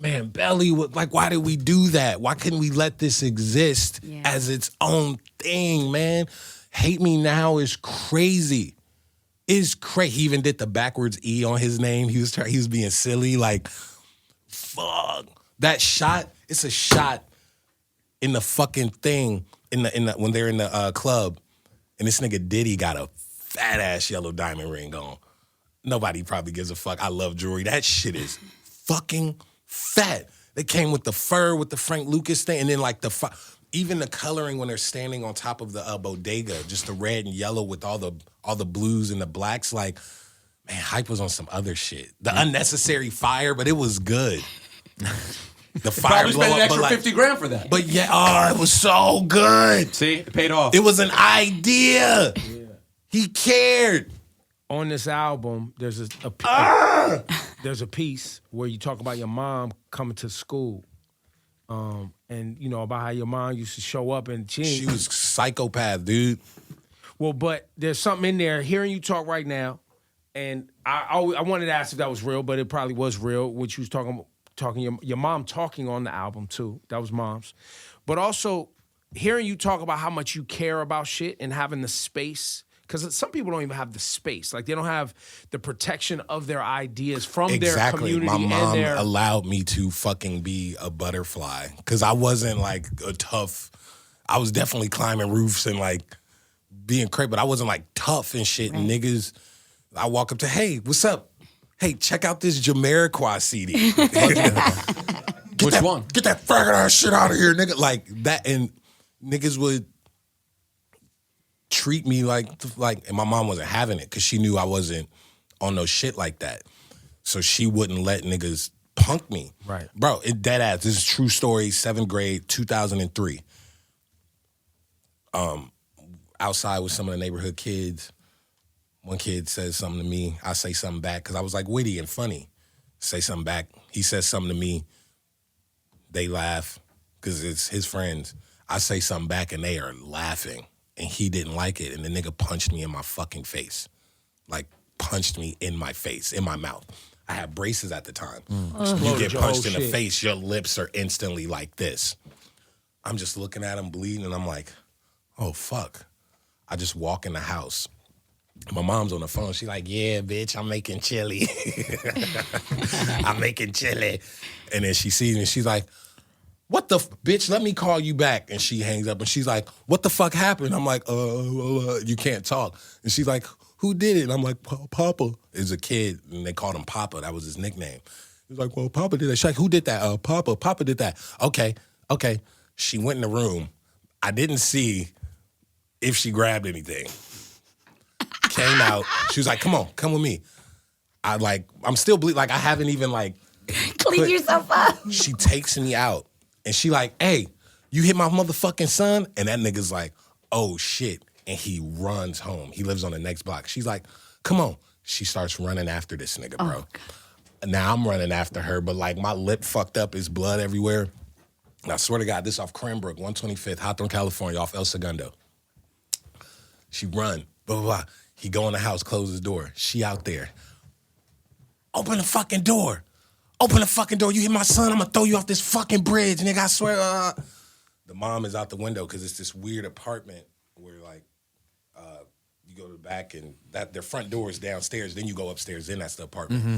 man, Belly, like, why did we do that? Why couldn't we let this exist as its own thing, man? Hate Me Now is crazy. It's crazy. He even did the backwards E on his name. He was being silly. Like, fuck. That shot, it's a shot in the fucking thing when they're in the club, and this nigga Diddy got a fat ass yellow diamond ring on. Nobody probably gives a fuck. I love jewelry. That shit is fucking fat. They came with the fur, with the Frank Lucas thing, and then like even the coloring when they're standing on top of the bodega, just the red and yellow with all the blues and the blacks. Like, man, Hype was on some other shit. The unnecessary fire, but it was good. The fire Probably blow spent up, an extra but like, $50,000 for that. But yeah, it was so good. See, it paid off. It was an idea. Yeah. He cared. On this album, there's there's a piece where you talk about your mom coming to school, and you know about how your mom used to show up and she was psychopath, dude. Well, but there's something in there. Hearing you talk right now, and I wanted to ask if that was real, but it probably was real. What you was talking your mom talking on the album too. That was mom's, but also hearing you talk about how much you care about shit and having the space. Because some people don't even have the space. Like, they don't have the protection of their ideas from their community. My mom and allowed me to fucking be a butterfly. Because I wasn't, like, I was definitely climbing roofs and, like, being crazy. But I wasn't, like, tough and shit. Right. And niggas, I walk up to, hey, what's up? Hey, check out this Jamiroquai CD. Which one? Get that faggot ass shit out of here, nigga. Like, that. And niggas would treat me like, and my mom wasn't having it because she knew I wasn't on no shit like that. So she wouldn't let niggas punk me. Right. Bro, it dead ass. This is a true story, 7th grade, 2003. Outside with some of the neighborhood kids. One kid says something to me. I say something back because I was like witty and funny. Say something back. He says something to me. They laugh because it's his friends. I say something back and they are laughing. And he didn't like it, and the nigga punched me in my fucking face. Like, punched me in my face, in my mouth. I had braces at the time. You get punched in the face, your lips are instantly like this. I'm just looking at him bleeding, and I'm like, oh, fuck. I just walk in the house. My mom's on the phone. She's like, yeah, bitch, I'm making chili. I'm making chili. And then she sees me, and she's like, what the bitch, let me call you back. And she hangs up and she's like, what the fuck happened? I'm like, you can't talk. And she's like, who did it? And I'm like, Papa. Is a kid and they called him Papa. That was his nickname. He was like, well, Papa did that. She's like, who did that? Papa did that. Okay. She went in the room. I didn't see if she grabbed anything. Came out. She was like, come with me. I'm still bleeding. Like, I haven't even clean yourself up. She takes me out. And she like, hey, you hit my motherfucking son? And that nigga's like, oh, shit. And he runs home. He lives on the next block. She's like, come on. She starts running after this nigga, bro. Now I'm running after her, but like my lip fucked up. There's blood everywhere. And I swear to God, this off Cranbrook, 125th, Hawthorne, California, off El Segundo. She run, blah, blah, blah. He go in the house, close his door. She out there. Open the fucking door. Open the fucking door. You hit my son, I'm gonna throw you off this fucking bridge. Nigga, I swear. The mom is out the window because it's this weird apartment where you go to the back and their front door is downstairs. Then you go upstairs, then that's the apartment. Mm-hmm.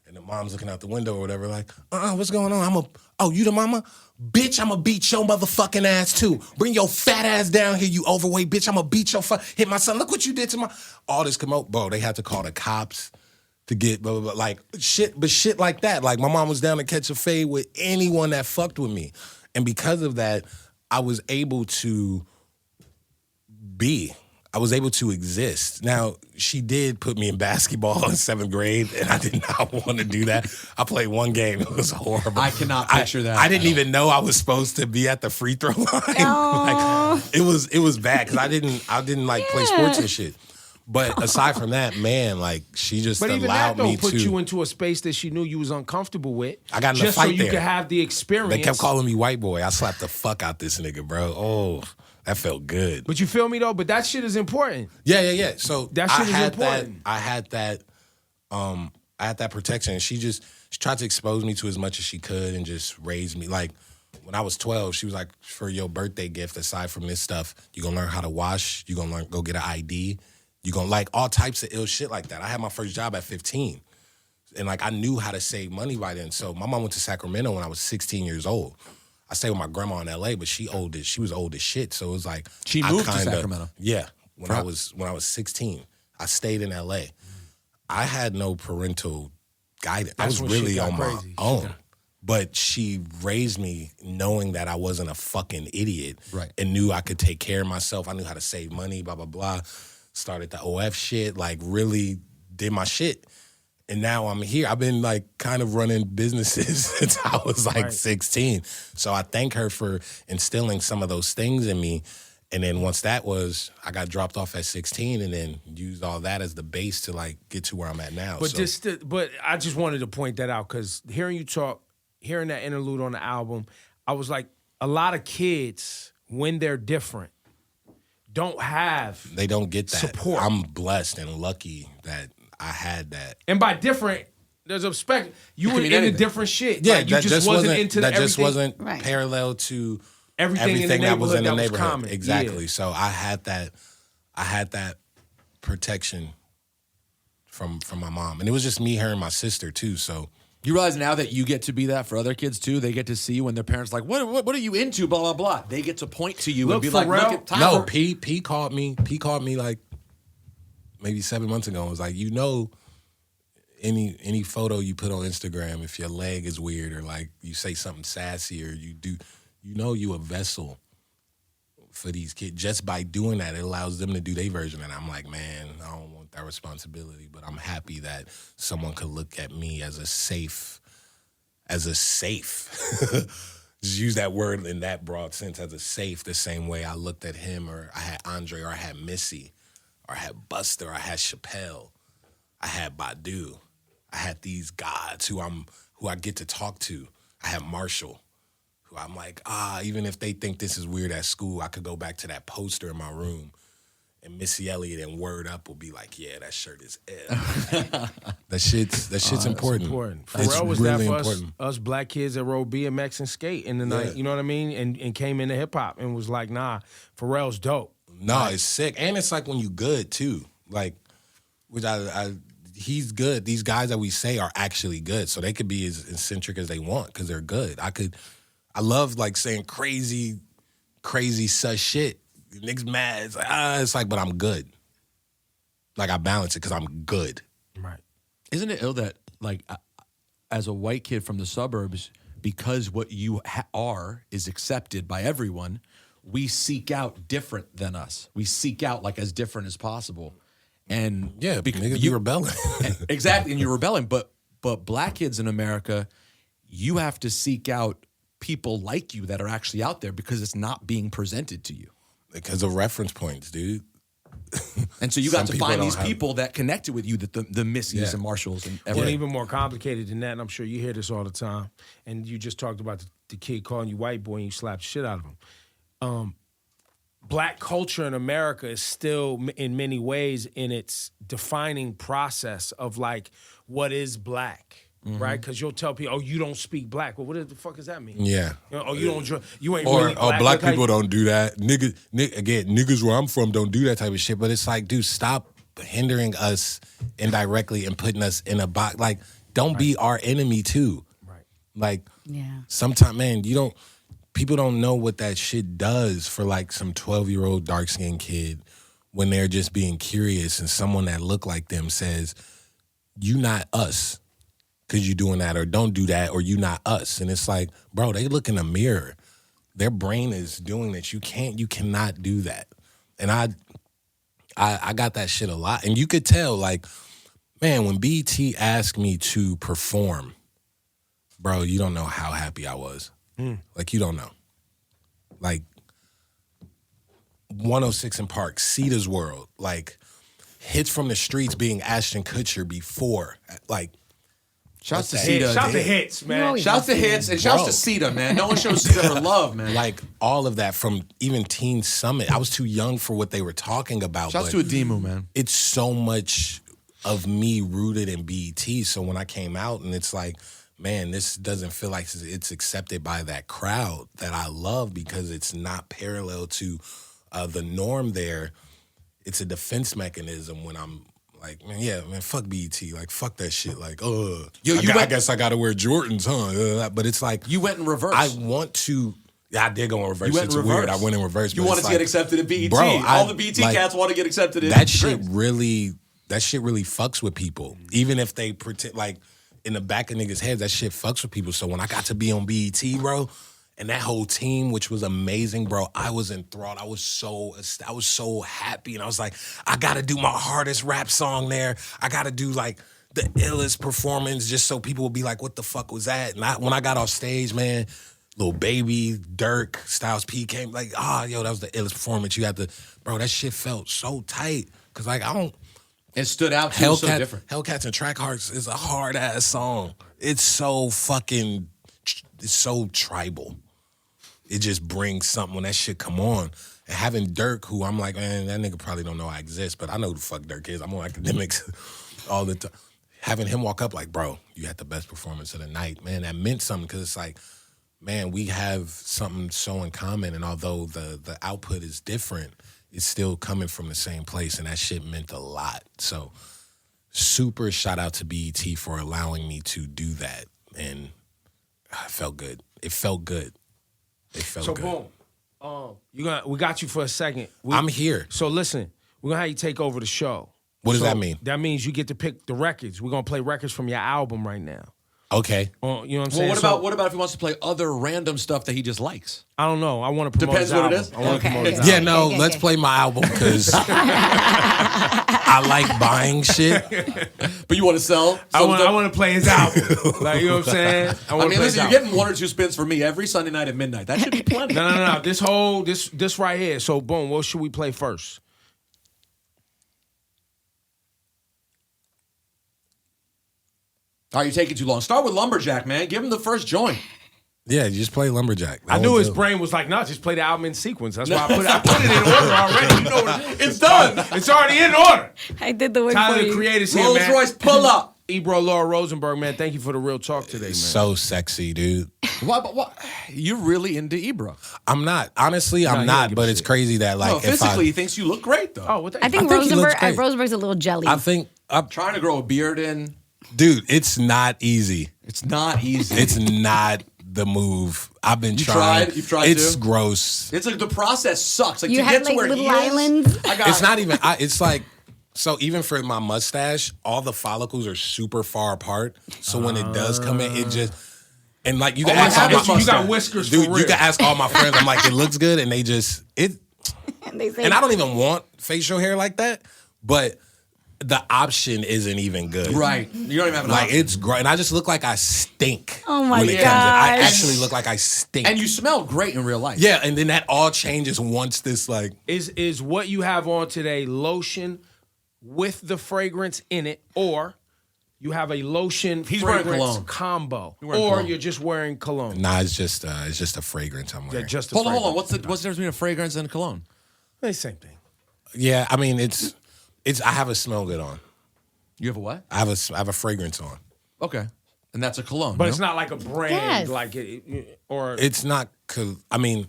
And the mom's looking out the window or whatever like, what's going on? You the mama? Bitch, I'm gonna beat your motherfucking ass too. Bring your fat ass down here, you overweight bitch. I'm gonna beat your hit my son. Look what you did to all this come out. Bro, they had to call the cops to get blah, blah, blah, like shit like that. Like my mom was down to catch a fade with anyone that fucked with me. And because of that, I was able to exist. Now, she did put me in basketball in 7th grade, and I did not want to do that. I played one game. It was horrible. I cannot picture that. I didn't even know I was supposed to be at the free throw line. It was bad because I didn't like play sports and shit. But aside from that, man, like she just allowed me to. But even that don't put you into a space that she knew you was uncomfortable with. I got in a fight so you there. could have the experience. They kept calling me white boy. I slapped the fuck out this nigga, bro. Oh, that felt good. But you feel me though? But that shit is important. Yeah. So that shit is important. I had that protection. And she tried to expose me to as much as she could and just raise me. Like when I was 12, she was like, for your birthday gift, aside from this stuff, you're gonna learn how to wash. You're gonna go get an ID. You're going to like all types of ill shit like that. I had my first job at 15. And like I knew how to save money by then. So my mom went to Sacramento when I was 16 years old. I stayed with my grandma in LA, but she was old as shit. So it was like She moved to Sacramento. Yeah. When I was 16, I stayed in LA. I had no parental guidance. I was really on my own. But she raised me knowing that I wasn't a fucking idiot. Right. And knew I could take care of myself. I knew how to save money, blah, blah, blah. Started the OF shit, like really did my shit. And now I'm here. I've been like kind of running businesses since I was like 16. So I thank her for instilling some of those things in me. And then once I got dropped off at 16 and then used all that as the base to like get to where I'm at now. But but I just wanted to point that out because hearing you talk, hearing that interlude on the album, I was like, a lot of kids, when they're different, they don't get that support. I'm blessed and lucky that I had that. And by different, there's a spectrum. You were into different shit. Yeah, like, you just wasn't into that. Everything. Just wasn't parallel to everything in the that was in the neighborhood. Common. Exactly. Yeah. So I had that protection from my mom, and it was just me, her, and my sister too. So you realize now that you get to be that for other kids too. They get to see when their parents like, what are you into? Blah blah blah. They get to point to you and be like, look at Tyler. No, P called me. P called me like maybe 7 months ago. It was like, any photo you put on Instagram, if your leg is weird or like you say something sassy or you a vessel for these kids. Just by doing that, it allows them to do their version. And I'm like, man, I don't want that responsibility, but I'm happy that someone could look at me as a safe, just use that word in that broad sense, as a safe, the same way I looked at him, or I had Andre, or I had Missy, or I had Buster, or I had Chappelle, I had Badu, I had these gods who I get to talk to. I had Marshall, who I'm like, even if they think this is weird at school, I could go back to that poster in my room and Missy Elliott and Word Up will be like, yeah, that shirt is L. that shit's important. Pharrell was really that for us black kids that rode BMX and skate in the night, you know what I mean? And came into hip hop and was like, nah, Pharrell's dope. No, it's sick. And it's like when you good too. Like, which he's good. These guys that we say are actually good. So they could be as eccentric as they want because they're good. I love like saying crazy sus shit. Niggas mad. It's like, but I'm good. Like I balance it because I'm good. Right. Isn't it ill that like as a white kid from the suburbs, because what you are is accepted by everyone, we seek out different than us. We seek out like as different as possible. And yeah, because you're rebelling. Exactly, and you're rebelling. But black kids in America, you have to seek out people like you that are actually out there because it's not being presented to you. Because of reference points, dude. And so you got to find these people that connected with you, that the Missies and Marshalls and everything. Well, even more complicated than that, and I'm sure you hear this all the time, and you just talked about the kid calling you white boy and you slapped the shit out of him. Black culture in America is still, in many ways, in its defining process of like, what is black? Right, because you'll tell people, "Oh, you don't speak black." Well, what the fuck does that mean? Yeah. You don't. You ain't or, really black. Or black people don't do that. Niggas where I'm from don't do that type of shit. But it's like, dude, stop hindering us indirectly and putting us in a box. Like, don't be our enemy too. Right. Like, sometimes, man, people don't know what that shit does for like some 12-year-old dark-skinned kid when they're just being curious and someone that look like them says, "You not us." Because you're doing that, or don't do that, or you not us. And it's like, bro, they look in the mirror. Their brain is doing this. You cannot do that. And I got that shit a lot. And you could tell, like, man, when BET asked me to perform, bro, you don't know how happy I was. Like, you don't know. Like, 106 in Park, Cedar's World, like, Hits from the Streets being Ashton Kutcher before, like, Shouts to Cedar. Shout to Hits, man. Shouts to Hits and shouts to Cedar, man. No one shows Cedar her love, man. Like all of that from even Teen Summit. I was too young for what they were talking about. Shouts to Adimu, man. It's so much of me rooted in BET. So when I came out and it's like, man, this doesn't feel like it's accepted by that crowd that I love because it's not parallel to the norm there. It's a defense mechanism when I'm Like, man, yeah, man, fuck BET. Like, fuck that shit. Like, I guess I got to wear Jordans, huh? But it's like... You went in reverse. I want to... Yeah, I did go in reverse. It's weird. I went in reverse. You wanted to get accepted at BET. Bro, all the BET cats want to get accepted in that shit really fucks with people. Even if they pretend, like, in the back of niggas' heads, that shit fucks with people. So when I got to be on BET, bro, and that whole team, which was amazing, bro, I was enthralled. I was so happy. And I was like, I got to do my hardest rap song there. I got to do, like, the illest performance just so people would be like, what the fuck was that? And when I got off stage, man... Lil Baby, Dirk, Styles P came like, that was the illest performance. You had to, bro, that shit felt so tight. Cause like, it stood out to you so different. Hellcats and Track Hearts is a hard ass song. It's so it's so tribal. It just brings something when that shit come on. And having Dirk, who I'm like, man, that nigga probably don't know I exist, but I know who the fuck Dirk is. I'm on academics all the time. Having him walk up like, bro, you had the best performance of the night, man, that meant something. Cause it's like, man, we have something so in common, and although the output is different, it's still coming from the same place, and that shit meant a lot. So, super shout out to BET for allowing me to do that, and it felt good. It felt good. So boom, we got you for a second. I'm here. So listen, we're gonna have you take over the show. What does that mean? That means you get to pick the records. We're gonna play records from your album right now. Okay. You know what I'm saying? What about if he wants to play other random stuff that he just likes? I don't know. I want to promote Depends his what album. it is. I want to promote his album. Yeah, no, let's play my album because I like buying shit. But you want to sell? I want to play his album. Like, you know what I'm saying? I mean, listen, you're getting 1 or 2 spins for me every Sunday night at midnight. That should be plenty. No. This right here. So, boom, what should we play first? Are you taking too long? Start with Lumberjack, man. Give him the first joint. Yeah, you just play Lumberjack. I knew his brain was like, no, just play the album in sequence. That's why I put it in order already. You know, it's done. It's already in order. I did the work Tyler, for the you. creator's here, Rolls man. Royce, pull up. Ebro, Laura Rosenberg, man, thank you for the real talk today, man. So sexy, dude. What? You're really into Ebro. I'm not. Honestly, I'm not, but it's crazy that, like, No, physically, he thinks you look great, though. Oh, I think Rosenberg's a little jelly. I think... I'm trying to grow a beard in. Dude, it's not easy. It's not easy. It's not the move. I've been trying. You've tried It's too? gross. It's like the process sucks. Like you to had get like to where little he is, islands. It's not even... it's like... So even for my mustache, all the follicles are super far apart. So when it does come in, it just... And like, you can ask all my... You got whiskers Dude, for real. you can ask all my friends. I'm like, it looks good. And they just... And They say, I don't even want facial hair like that. But the option isn't even good. Right. You don't even have an Like, option. it's great. And I just look like I stink. Oh my when it comes in. I gosh. actually look like I stink. And you smell great in real life. Yeah, and then that all changes once this, like... Is what you have on today lotion with the fragrance in it, or you have a lotion wearing fragrance cologne. combo, or cologne. you're just wearing cologne? Nah, it's just a fragrance I'm wearing. Yeah, just a Hold on. fragrance. What's the difference between a fragrance and a cologne? The same thing. Yeah, I mean, it's... I have a smell good on. You have a what? I have a fragrance on. Okay. And that's a cologne. But no? it's not like a brand, Yes. like it, or It's not... I mean...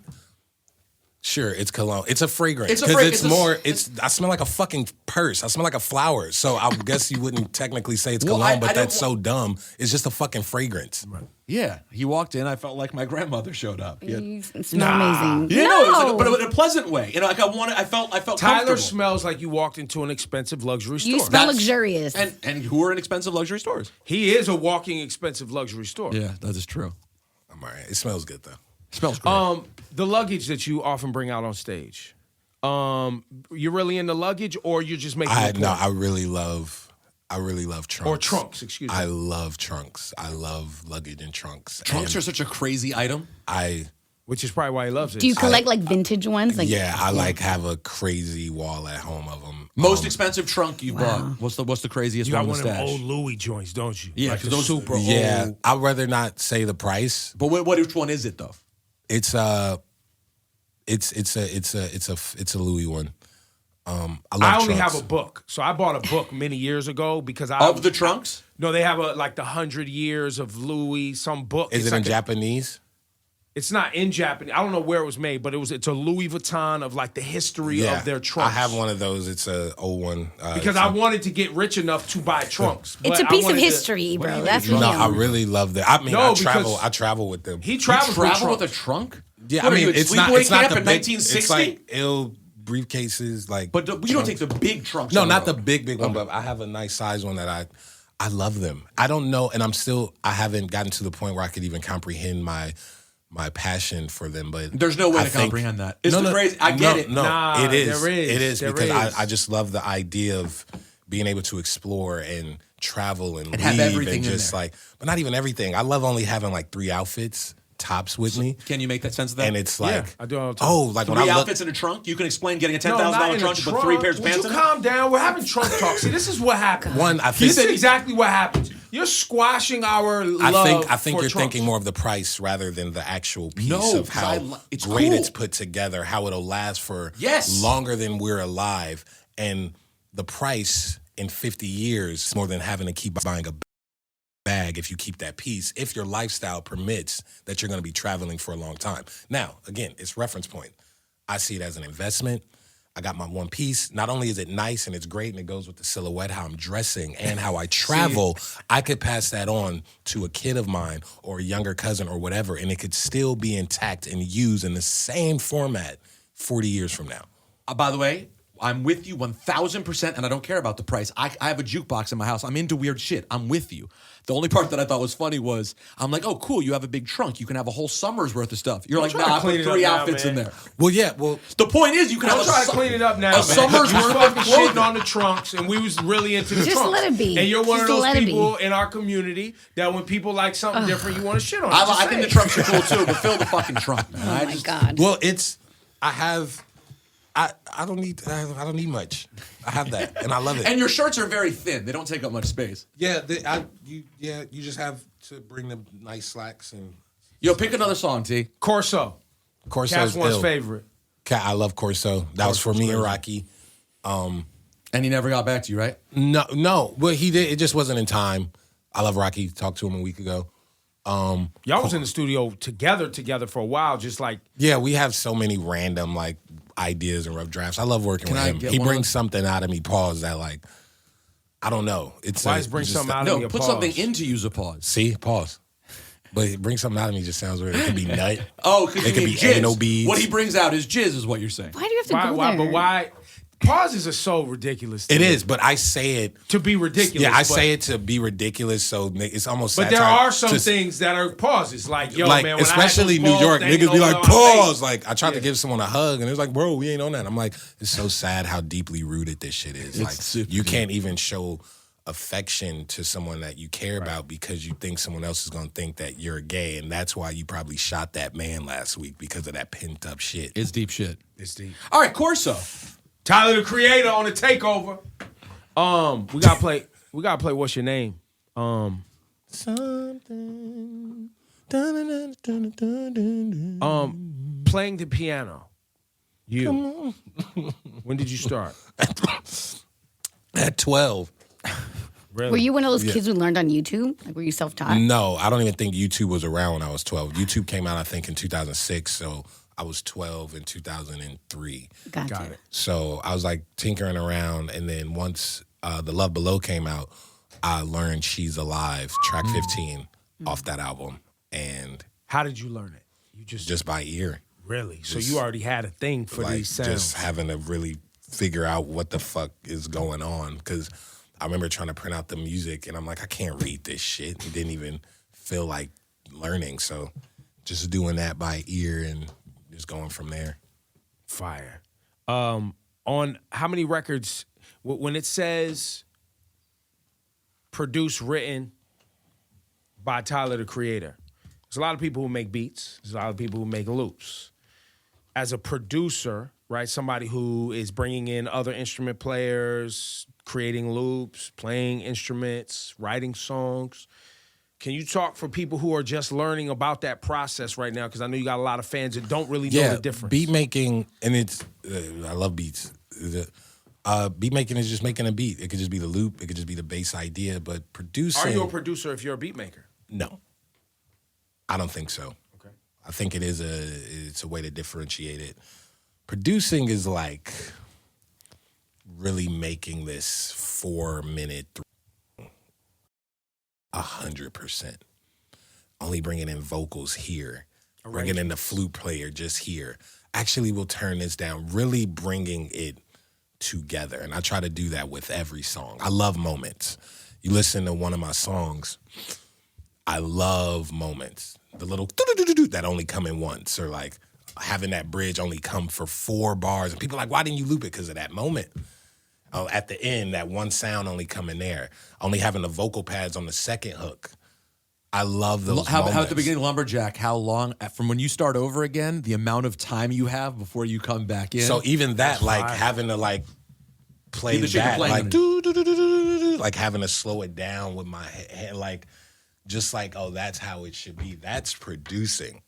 Sure, it's cologne. It's a fragrance. It's a Because fragrance. I smell like a fucking purse. I smell like a flower. So I guess you wouldn't technically say it's Well, cologne, but I that's don't so dumb. It's just a fucking fragrance. Yeah. He walked in. I felt like my grandmother showed up. Yeah. You smell amazing. Yeah, no, it was like, but in a pleasant way. You know, like I felt Tyler comfortable. smells like you walked into an expensive luxury store. You smell That's- luxurious. And who are in expensive luxury stores? He is a walking expensive luxury store. Yeah, that is true. I'm all right. It smells good, though. Smells great. The luggage that you often bring out on stage. You're really into luggage, or you're just making a point? I really love trunks. Or trunks, excuse me. I love trunks. I love luggage and trunks. Trunks And are such a crazy item. Which is probably why he loves it. Do you collect like vintage ones? Like, I like have a crazy wall at home of them. Most expensive trunk you bought. What's the craziest You got one one in of the them stash? old Louis joints, don't you? Yeah, like 'cause the those- super Yeah, old. I'd rather not say the price. But which one is it though? It's a Louis one. I only have a book, so I bought a book many years ago because Of the trunks? No, they have like the 100 years of Louis. Some book. Is It's it in like Japanese? It's not in Japanese. I don't know where it was made, but it's a Louis Vuitton of like the history of their trunks. I have one of those. It's an old one. Because I wanted to get rich enough to buy trunks. It's a piece of history, bro. That's what I really love that. I mean, I travel with them. He travels with a trunk? Yeah, What I mean, it's not the big. 1960? It's like ill briefcases, like. But you don't take the big trunks. No, not the big one, but I have a nice size one that I love them. I don't know, and I haven't gotten to the point where I could even comprehend my passion for them. But there's no way to comprehend that. It's crazy. I get it. No, it is. It is because is. I just love the idea of being able to explore and travel and leave have everything and just like, but not even everything. I love only having like 3 outfits tops with me. Can you make that sense of that? And it's like, I do all the time. oh, like 3 when I look, outfits in a trunk? You can explain getting a $10,000 trunk with 3 pairs of pants in it? Calm down. We're having trunk talk. See, this is what happens. This is exactly what happens. You're squashing our love. I think you're trunks. thinking more of the price rather than the actual piece of how it's great cool. it's put together, how it'll last for Yes. longer than we're alive. And the price in 50 years is more than having to keep buying a bag if you keep that piece, if your lifestyle permits that you're going to be traveling for a long time. Now, again, it's reference point. I see it as an investment. I got my one piece. Not only is it nice and it's great and it goes with the silhouette, how I'm dressing and how I travel, I could pass that on to a kid of mine or a younger cousin or whatever, and it could still be intact and used in the same format 40 years from now. By the way, I'm with you 1,000%, and I don't care about the price. I have a jukebox in my house. I'm into weird shit. I'm with you. The only part that I thought was funny was, I'm like, oh, cool, you have a big trunk. You can have a whole summer's worth of stuff. You're like, nah, I put 3 outfits in there. Well, yeah, well... The point is, you can have try to clean it up now, a summer's worth of shitting clothing. on the trunks, and we was really into the Just trunks. let it be. And you're one Just of let those it people be. in our community that when people like something different, you want to shit on it. I think the trunks are cool, too, but fill the fucking trunk, man. Oh my God. Well, I don't need much. I have that, and I love it. And your shirts are very thin. They don't take up much space. Yeah, you just have to bring the nice slacks and. Yo, pick another song, T. Corso's Cat's one's favorite. Cat, I love Corso. That was for me and Rocky. And he never got back to you, right? No. Well, he did. It just wasn't in time. I love Rocky. Talked to him a week ago. Y'all was in the studio together for a while, just like. Yeah, we have so many random like ideas and rough drafts. I love working with him. He brings something out of me. Pause that like. I don't know. Why bring something out of me? Put something into use a pause. See, pause. But bring something out of me just sounds weird. It could be nut. Oh, because it could be anal beads. What he brings out is jizz, is what you're saying. Why do you have to go there? But why? Pauses are so ridiculous. It is, but I say it to be ridiculous. Yeah, I say it to be ridiculous, so it's almost. But there are some things that are pauses, like man, when especially New York, niggas be like pause. Like I tried to give someone a hug, and it was like, bro, we ain't on that. I'm like, it's so sad how deeply rooted this shit is. Like you can't even show affection to someone that you care about because you think someone else is gonna think that you're gay, and that's why you probably shot that man last week because of that pent up shit. It's deep shit. It's deep. All right, Corso. Tyler the Creator on the takeover. We gotta play What's Your Name? Something. Playing the piano. You. When did you start? At 12. Really? Were you one of those kids who learned on YouTube? Like, were you self-taught? No, I don't even think YouTube was around when I was 12. YouTube came out, I think, in 2006, so I was 12 in 2003. Gotcha. Got it. So I was like tinkering around, and then once The Love Below came out, I learned She's Alive, track 15, off that album. And how did you learn it? You just by ear. Really? So you already had a thing for like, these sounds. Just having to really figure out what the fuck is going on, because I remember trying to print out the music, and I'm like, I can't read this shit. It didn't even feel like learning, so just doing that by ear and just going from there. Fire. On how many records, when it says produced, written by Tyler the Creator, there's a lot of people who make beats. There's a lot of people who make loops. As a producer, right, somebody who is bringing in other instrument players, creating loops, playing instruments, writing songs, can you talk for people who are just learning about that process right now? Because I know you got a lot of fans that don't really know the difference. Beat making, and it's, I love beats. Beat making is just making a beat. It could just be the loop. It could just be the bass idea. But producing. Are you a producer if you're a beat maker? No. I don't think so. Okay. I think it's a way to differentiate it. Producing is like really making this 4-minute 100%. Only bringing in vocals here, bringing in the flute player just here. Actually, we'll turn this down, really bringing it together. And I try to do that with every song. I love moments. You listen to one of my songs, I love moments. The little do-do-do-do-do that only come in once, or like having that bridge only come for 4 bars. And people are like, why didn't you loop it? Because of that moment. Oh, at the end, that one sound only coming there. Only having the vocal pads on the second hook. I love those How moments. at the beginning, Lumberjack, how long, from when you start over again, the amount of time you have before you come back in? So even that, like having to like play that, like like having to slow it down with my hand, like just like, oh, that's how it should be. That's producing.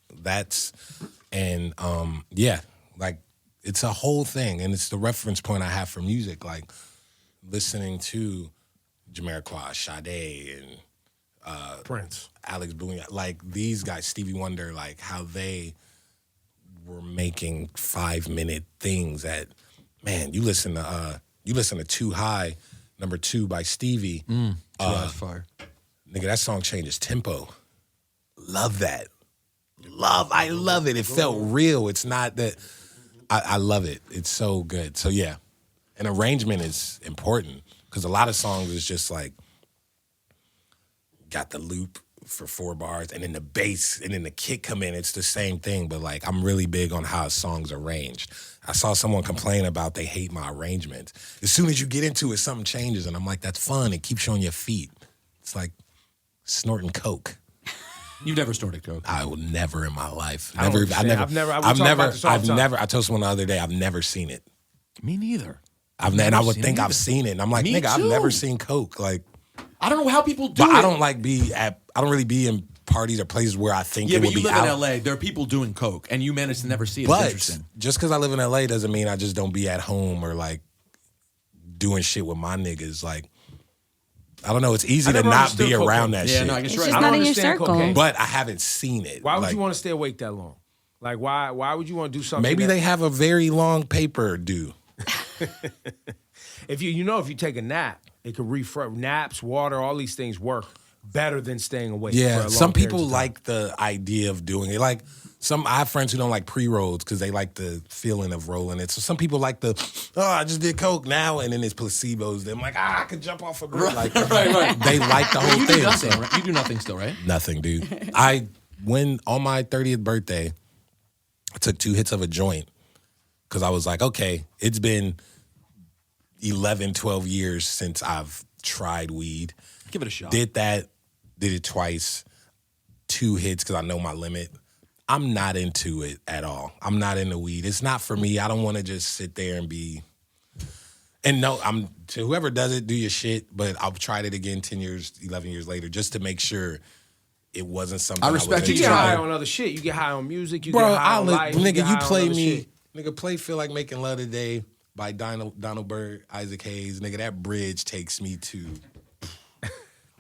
Yeah, like it's a whole thing, and it's the reference point I have for music, like listening to Jamiroquai, Sade, and Prince, Alex Boone, like these guys, Stevie Wonder, like how they were making 5-minute things that, man, you listen to Too High, number 2 by Stevie. Fire. Nigga, that song changes tempo. Love that. I love it. It felt real. It's not that, I love it. It's so good. So yeah, an arrangement is important because a lot of songs is just like, got the loop for 4 bars and then the bass and then the kick come in. It's the same thing, but like I'm really big on how a song's arranged. I saw someone complain about they hate my arrangement. As soon as you get into it, something changes, and I'm like, that's fun. It keeps you on your feet. It's like snorting coke. You've never snorted coke. I will never in my life. I told someone the other day, I've never seen it. Me neither. And I would think I've seen it. And I'm like, nigga, I've never seen coke. Like, I don't know how people do but it. I don't really be in parties or places where I think it would be out. Yeah, but you live in LA. There are people doing coke, and you manage to never see it. But it's interesting. Just because I live in LA doesn't mean I just don't be at home or like doing shit with my niggas. Like, I don't know. It's easy to not be around that shit. No, I guess It's right. just I not don't in your understand circle. cocaine. But I haven't seen it. Why would Like, you want to stay awake that long? Like, why would you want to do something? Maybe they have a very long paper due. If you take a nap, it could refresh. Naps, water, all these things work better than staying awake. For a Yeah, long some period people of time. like the idea of doing it. Like I have friends who don't like pre-rolls because they like the feeling of rolling it. So some people like I just did coke now, and then it's placebos. They're like, I could jump off a bridge. Like, right. They like the whole You thing. do nothing, right? You do nothing still, right? Nothing, dude. When on my 30th birthday, I took 2 hits of a joint because I was like, okay, it's been 11, 12 years since I've tried weed. Give it a shot. Did it twice, 2 hits because I know my limit. I'm not into it at all. I'm not into weed. It's not for me. I don't want to just sit there and be. And no, to whoever does it, do your shit. But I've tried it again 10 years, 11 years later, just to make sure it wasn't something. I respect You you. get try. high on other shit. You get high on music. You Bro, get high on life. nigga, get high you on play other me. shit. Nigga, play Feel Like Making Love Today by Donald Byrd, Isaac Hayes. Nigga, that bridge takes me to.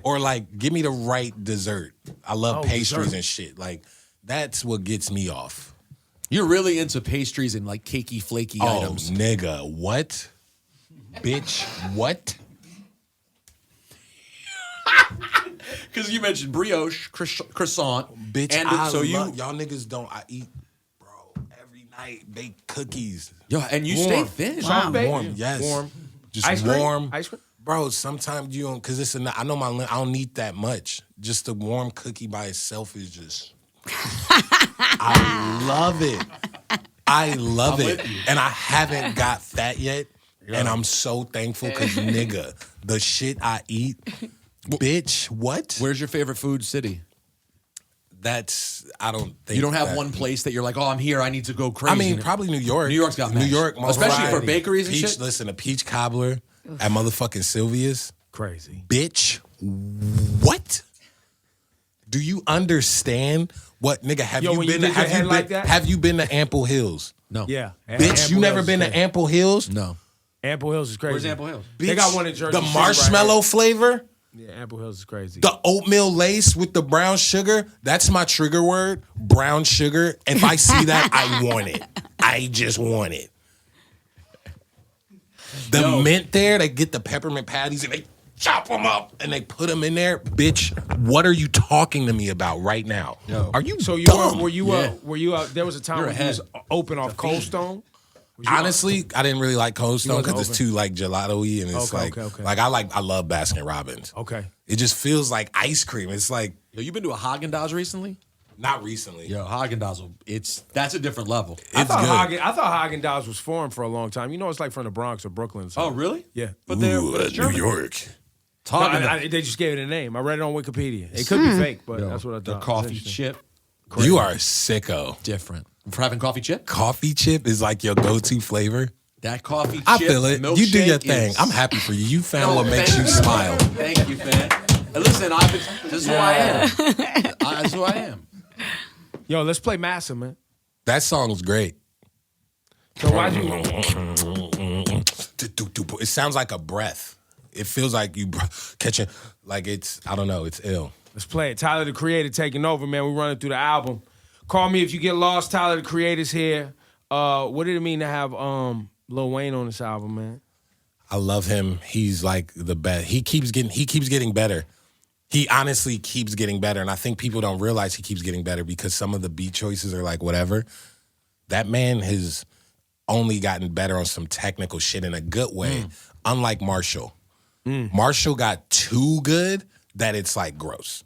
Or like, give me the right dessert. I love pastries dessert. and shit. Like, that's what gets me off. You're really into pastries and like cakey, flaky items. Nigga, what? Bitch, what? Because you mentioned brioche, croissant, Bitch, and y'all niggas don't. I eat, bro, every night baked cookies. and you Warm. stay thin. Soft baked? Warm, yes. Warm. Just Ice cream? warm. Ice cream? Bro, sometimes you don't, because I know I don't need that much. Just the warm cookie by itself is just, I love it. I love it. And I haven't got fat yet. And I'm so thankful because, nigga, the shit I eat, bitch, what? Where's your favorite food city? I don't think. You don't have that- one place that you're like, oh, I'm here, I need to go crazy. I mean, probably New York. New York's got New match. York, most Especially for variety. bakeries and peach, shit. Listen, a peach cobbler at motherfucking Sylvia's. Crazy. Bitch, what? Do you understand what, nigga? Have Yo, you when you been? did your head like that? Have you been to Ample Hills? No. Yeah. Bitch, you Ample never Hills been is to crazy. Ample Hills? No. Ample Hills is crazy. Where's Ample Hills? They got one in Jersey The City marshmallow flavor? Yeah, Ample Hills is crazy. The oatmeal lace with the brown sugar, that's my trigger word. Brown sugar. If I see that, I want it. I just want it. The mint there, they get the peppermint patties and they chop them up and they put them in there. Bitch, what are you talking to me about right now? Are you So dumb? were you there was a time when you was open off Cold Stone? Honestly, I didn't really like Cold Stone because it's too like gelato-y and it's Okay. I love Baskin Robbins. Okay. It just feels like ice cream. It's like Yo, you been to a Haagen-Dazs recently? not recently. Yo, Haagen-Dazs, that's a different level. I thought good. Haagen-Dazs was foreign for a long time. You know, it's like from the Bronx or Brooklyn. So. Oh, really? Yeah. But Ooh, it's New German. York. It's Haagen-Dazs. They just gave it a name. I read it on Wikipedia. It could be fake, but that's what I thought. The coffee chip, You are a sicko. different. For having coffee chip? Coffee chip is like your go-to flavor. That coffee chip. I feel it. You do your milkshake thing. is- I'm happy for you. You found No, what makes thank you smile. Thank you, fan. And listen, this is who I am. That's who I am. Yo, let's play Massa, man. That song's great. So why'd you... It sounds like a breath. It feels like you catching, like it's, I don't know, it's ill. Let's play it. Tyler, the Creator, taking over, man. We're running through the album. Call me if you get lost. Tyler, the Creator's here. What did it mean to have Lil Wayne on this album, man? I love him. He's like the best. He keeps getting better. He honestly keeps getting better. And I think people don't realize he keeps getting better because some of the beat choices are like whatever. That man has only gotten better on some technical shit in a good way. Unlike Marshall. Marshall got too good that it's like gross.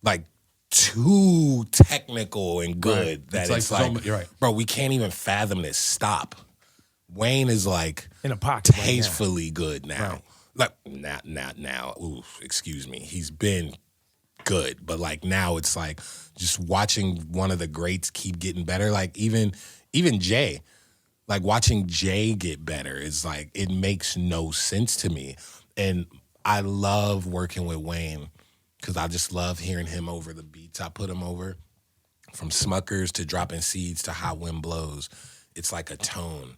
Like too technical and good that it's like you're right. Bro, we can't even fathom this. Stop. Wayne is like In a pocket right now. tastefully good now. Right. Like not now. Ooh, excuse me. He's been good, but like now it's like just watching one of the greats keep getting better. Like even Jay, like watching Jay get better is like it makes no sense to me. And I love working with Wayne because I just love hearing him over the beats I put him over. From Smuckers to Dropping Seeds to How Wind Blows, it's like a tone.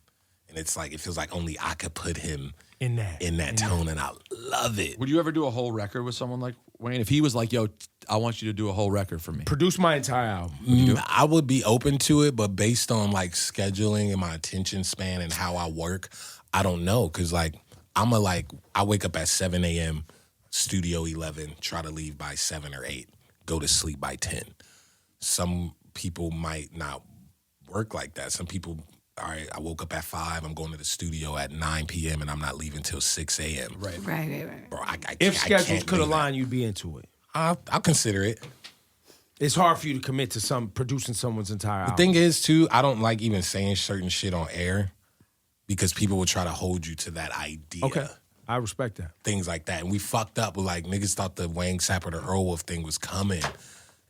And it's like, it feels like only I could put him in that tone, and I love it. Would you ever do a whole record with someone like Wayne? If he was like, yo, I want you to do a whole record for me. Produce my entire album. I would be open to it, but based on like scheduling and my attention span and how I work, I don't know. Cause like, I wake up at 7 a.m., studio 11, try to leave by 7 or 8, go to sleep by 10. Some people might not work like that. Some people, all right, I woke up at 5, I'm going to the studio at 9 p.m. and I'm not leaving till 6 a.m. Right. Bro, If I schedules can't could do align, you'd be into it. that. I'll consider it. It's hard for you to commit to producing someone's entire album. The thing is, too, I don't like even saying certain shit on air because people will try to hold you to that idea. Okay. I respect that. Things like that. And we fucked up with like niggas thought the Wayne Sapp or the Earl Wolf thing was coming.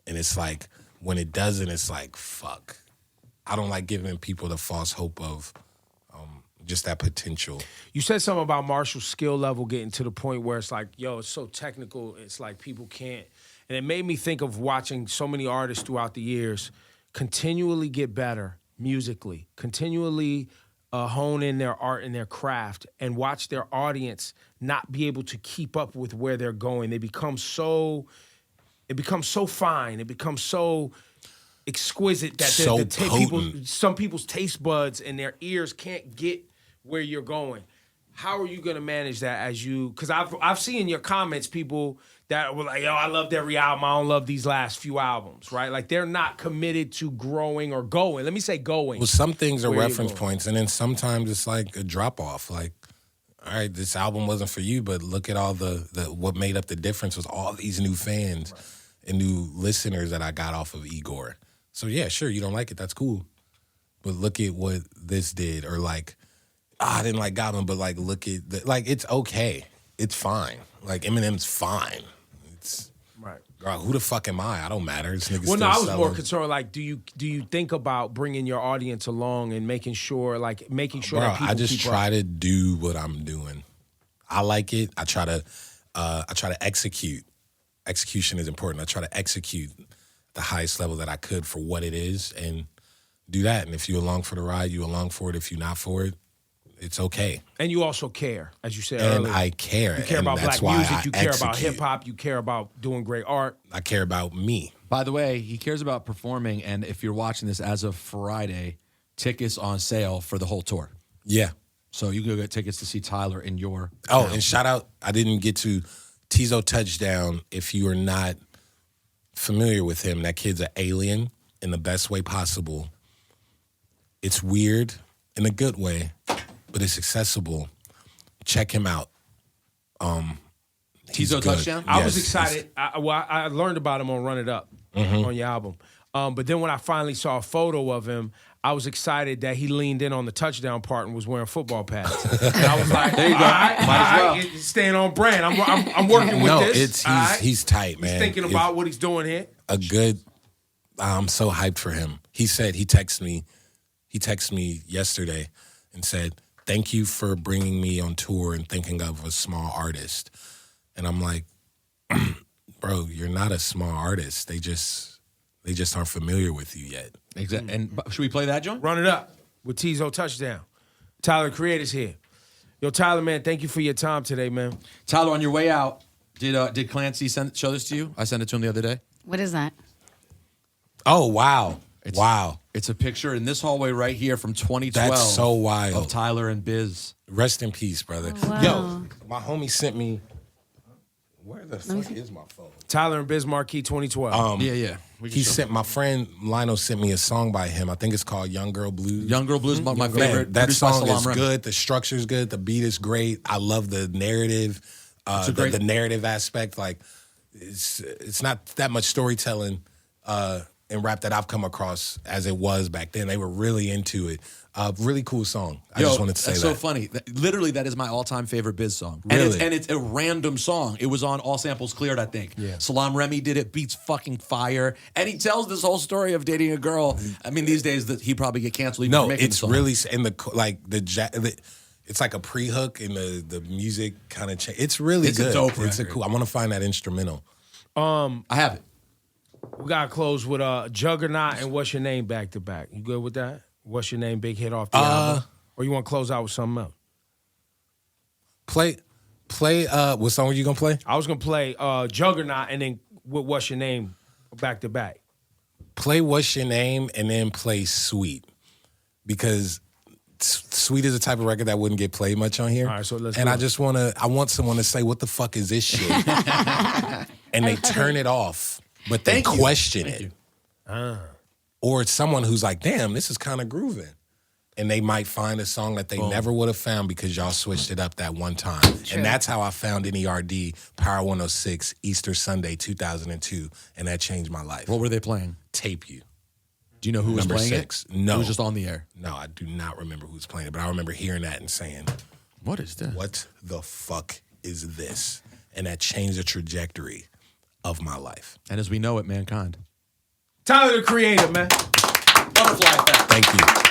And it's like, when it doesn't, it's like, fuck. I don't like giving people the false hope of just that potential. You said something about Marshall's skill level getting to the point where it's like, yo, it's so technical, it's like people can't. And it made me think of watching so many artists throughout the years continually get better musically, continually hone in their art and their craft, and watch their audience not be able to keep up with where they're going. They become so, it becomes so fine, it becomes so exquisite that So some people's taste buds and their ears can't get where you're going. How are you going to manage that as you, because I've seen in your comments people that were like, yo, I loved every album, I don't love these last few albums, right? Like they're not committed to growing or going. Let me say going. Well, some things are Where you reference going? points, and then sometimes it's like a drop off. Like, all right, this album wasn't for you, but look at all the what made up the difference was all these new fans and new listeners that I got off of Igor. So yeah, sure, you don't like it, that's cool. But look at what this did, or like, I didn't like Goblin, but like, look at like, it's okay, it's fine. Like Eminem's fine. It's Right. girl, who the fuck am I? I don't matter. This nigga Well, no, still I was more selling. concerned. Like, do you think about bringing your audience along and making sure Bro, that people I just keep try up? to do what I'm doing. I like it. I try to execute. Execution is important. I try to execute the highest level that I could for what it is and do that. And if you're along for the ride, you're along for it. If you're not for it, It's okay. And you also care, as you said And earlier. I care. You care and about that's black why music. I You care about execute. hip hop. You care about doing great art. I care about me. By the way, he cares about performing, and if you're watching this as of Friday, tickets on sale for the whole tour. Yeah. So you can go get tickets to see Tyler in your Oh, town. and shout out, I didn't get to Teezo Touchdown. If you are not familiar with him, that kid's an alien in the best way possible. It's weird in a good way, but it's accessible. Check him out. Teezo Touchdown? I was excited. I learned about him on Run It Up on your album. But then when I finally saw a photo of him, I was excited that he leaned in on the touchdown part and was wearing football pads. And I was like, there you go. Might as well. Staying on brand. I'm working with this. He's tight, man. He's thinking about what he's doing here. I'm so hyped for him. He said, he texted me yesterday and said, thank you for bringing me on tour and thinking of a small artist. And I'm like, bro, you're not a small artist. They just aren't familiar with you yet. Exactly. And should we play that, John? Run It Up with Teezo Touchdown. Tyler, the Creator's here. Yo, Tyler, man, thank you for your time today, man. Tyler, on your way out, did Clancy show this to you? I sent it to him the other day. What is that? Oh, wow. Wow. It's a picture in this hallway right here from 2012. That's so wild. Of Tyler and Biz. Rest in peace, brother. Oh, wow. Yo, my homie sent me. Where the fuck is my phone? Tyler and Biz Marquee 2012. Yeah. My friend Lionel sent me a song by him. I think it's called Young Girl Blues. Young Girl Blues is my favorite. Man, that produced by song is Salam Remy. good. The structure's good. The beat is great. I love the narrative. The narrative aspect. Like, it's not that much storytelling in rap that I've come across as it was back then. They were really into it. Really cool song. I just wanted to say that's that. so funny. Literally, that is my all-time favorite Biz song. Really? And it's a random song. It was on All Samples Cleared, I think. Yeah. Salam Remy did it. Beats fucking fire. And he tells this whole story of dating a girl. I mean, these days that he probably get canceled. No, it's really in the it's like a pre-hook and the music kind of change. It's really It's good. a dope It's record. cool. I want to find that instrumental. I have it. We got to close with Juggernaut and What's Your Name back to back. You good with that? What's Your Name, big hit off the album? Or you want to close out with something else? Play. What song were you gonna play? I was going to play Juggernaut and then with What's Your Name back to back. Play What's Your Name and then play Sweet, because Sweet is the type of record that wouldn't get played much on here. All right, so let's and do I it. just want someone to say, what the fuck is this shit? And they turn it off, but they question it. Or it's someone who's like, damn, this is kind of grooving. And they might find a song that they never would have found because y'all switched it up that one time. True. And that's how I found NERD, Power 106, Easter Sunday, 2002. And that changed my life. What were they playing? Tape You. Do you know who was Number playing 6. it? No. It was just on the air. No, I do not remember who's playing it, but I remember hearing that and saying, What is this? what the fuck is this? And that changed the trajectory of my life. And as we know it, mankind. Tyler, the Creator, man. Butterfly effect. Thank you.